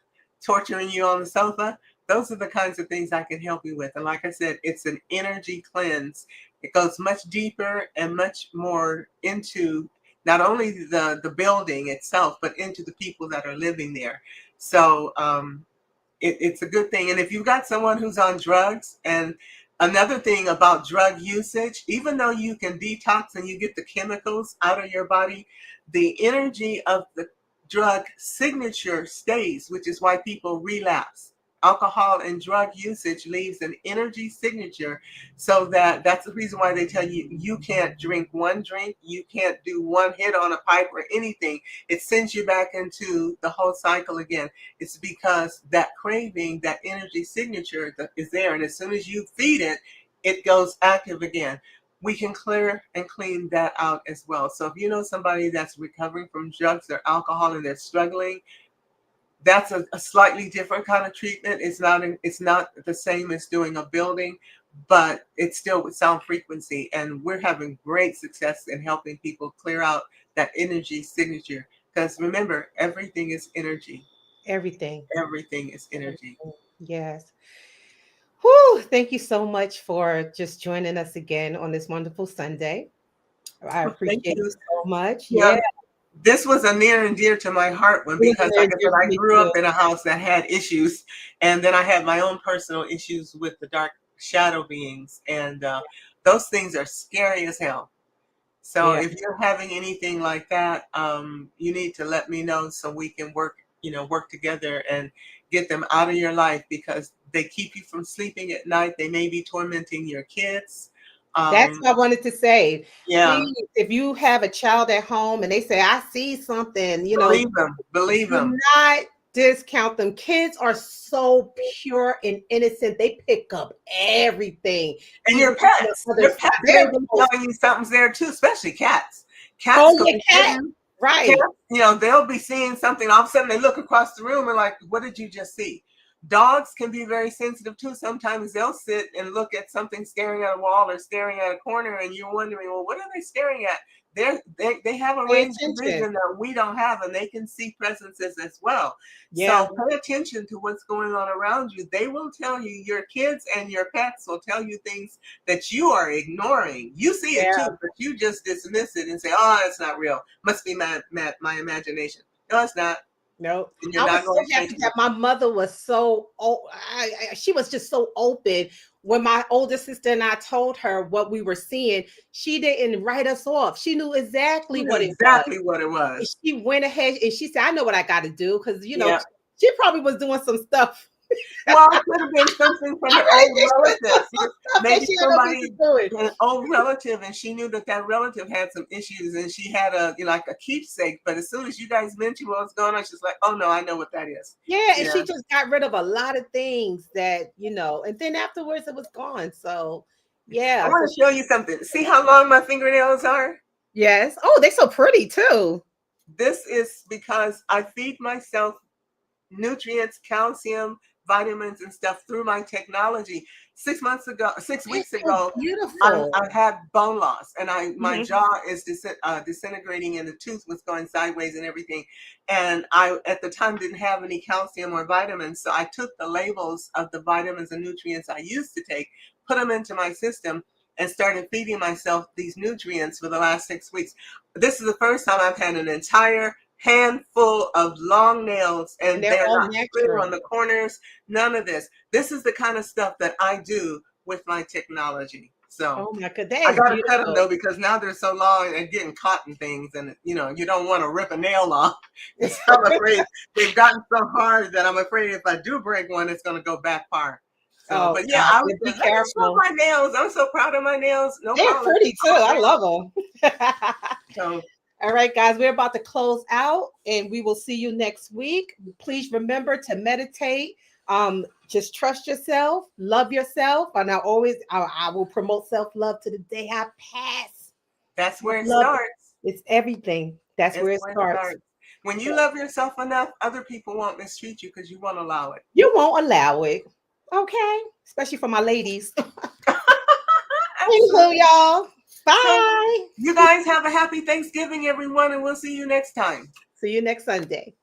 torturing you on the sofa, those are the kinds of things I can help you with. And like I said, it's an energy cleanse. It goes much deeper and much more into not only the building itself, but into the people that are living there. So it's a good thing. And if you've got someone who's on drugs, and another thing about drug usage, even though you can detox and you get the chemicals out of your body, the energy of the drug signature stays, which is why people relapse. Alcohol and drug usage leaves an energy signature, so that's the reason why they tell you you can't drink one drink, you can't do one hit on a pipe or anything. It sends you back into the whole cycle again. It's because that craving, that energy signature that is there, and as soon as you feed it, it goes active again. We can clear and clean that out as well. So if you know somebody that's recovering from drugs or alcohol and they're struggling, that's a slightly different kind of treatment. It's not the same as doing a building, but it's still with sound frequency. And we're having great success in helping people clear out that energy signature. Because remember, everything is energy. Everything. Everything is energy. Yes. Whew, thank you so much for just joining us again on this wonderful Sunday. I Well, thank appreciate you. it so much. Yeah, Yeah, this was a near and dear to my heart one it was because, very like I dear said, to I me grew too. up in a house that had issues, and then I had my own personal issues with the dark shadow beings, and those things are scary as hell. So Yeah, if you're having anything like that, you need to let me know so we can work, work together and get them out of your life because they keep you from sleeping at night. They may be tormenting your kids. that's Um, what I wanted to say. yeah, Please, if you have a child at home and they say, I see something, believe them, believe do them. not discount them. Kids are so pure and innocent. They pick up everything, And even from the other your side. pets may They're be so, telling you something's there too, especially cats. Cats oh, could yeah, be cat. hidden. Cats, Right. they'll be seeing something. All of a sudden, they look across the room and like, what did you just see? Dogs can be very sensitive too. Sometimes they'll sit and look at something staring at a wall or staring at a corner, and you're wondering, well, what are they staring at? They have a Pay range of attention. vision that we don't have, and they can see presences as well. Yeah. So pay attention to what's going on around you. They will tell you, your kids and your pets will tell you things that you are ignoring. You see it too, Yeah. but you just dismiss it and say, oh, it's not real. Must be my imagination. No, it's not. No, And you're I was not so going to happy change that it. my mother was so she was just so open. When my older sister and I told her what we were seeing, she didn't write us off. She knew exactly You knew what it was. exactly what it And was. she went ahead and she said, I know what I got to do because, Yeah. she probably was doing some stuff. Well, it could have been something from I an really old think she was doing relative. some stuff that Maybe she had no business somebody, doing. an old relative, and she knew that that relative had some issues, and she had like a keepsake. But as soon as you guys mentioned what was going on, she's like, "Oh no, I know what that is." Yeah, and Yeah. she just got rid of a lot of things that, and then afterwards it was gone. So, I yeah. So, want to show you something. See how long my fingernails are? yes. Oh, they're so pretty too. This is because I feed myself nutrients, calcium, vitamins, and stuff through my technology. 6 months ago, six They're weeks so ago, beautiful. I had bone loss, and my Mhm. jaw is disintegrating, and the tooth was going sideways and everything. And I at the time didn't have any calcium or vitamins, so I took the labels of the vitamins and nutrients I used to take, put them into my system, and started feeding myself these nutrients for the last 6 weeks. This is the first time I've had an entire handful of long nails, And and they're they're all not splitting on natural. the corners. None of this. This is the kind of stuff that I do with my technology. So Oh my god, that I is gotta cut them beautiful. though because now they're so long and getting caught in things, and you don't want to rip a nail off. Because I'm afraid they've gotten so hard that I'm afraid if I do break one, it's gonna go back far. So, Oh but yeah, god, I was yeah, be let me show careful. my nails. I'm so proud of my nails. No They're polish, pretty too. all I nails. love them. So All right, guys, we're about to close out and we will see you next week. Please remember to meditate. Just trust yourself, love yourself. And I will promote self-love to the day I pass. that's where it Love, starts. it's everything. That's It's where it where it starts. starts. When you So love yourself enough, other people won't mistreat you because you won't allow it. you won't allow it. Okay. Especially for my ladies. Anywho, Absolutely. y'all. So, Bye. you guys have a happy Thanksgiving, everyone, and we'll see you next time. See you next Sunday.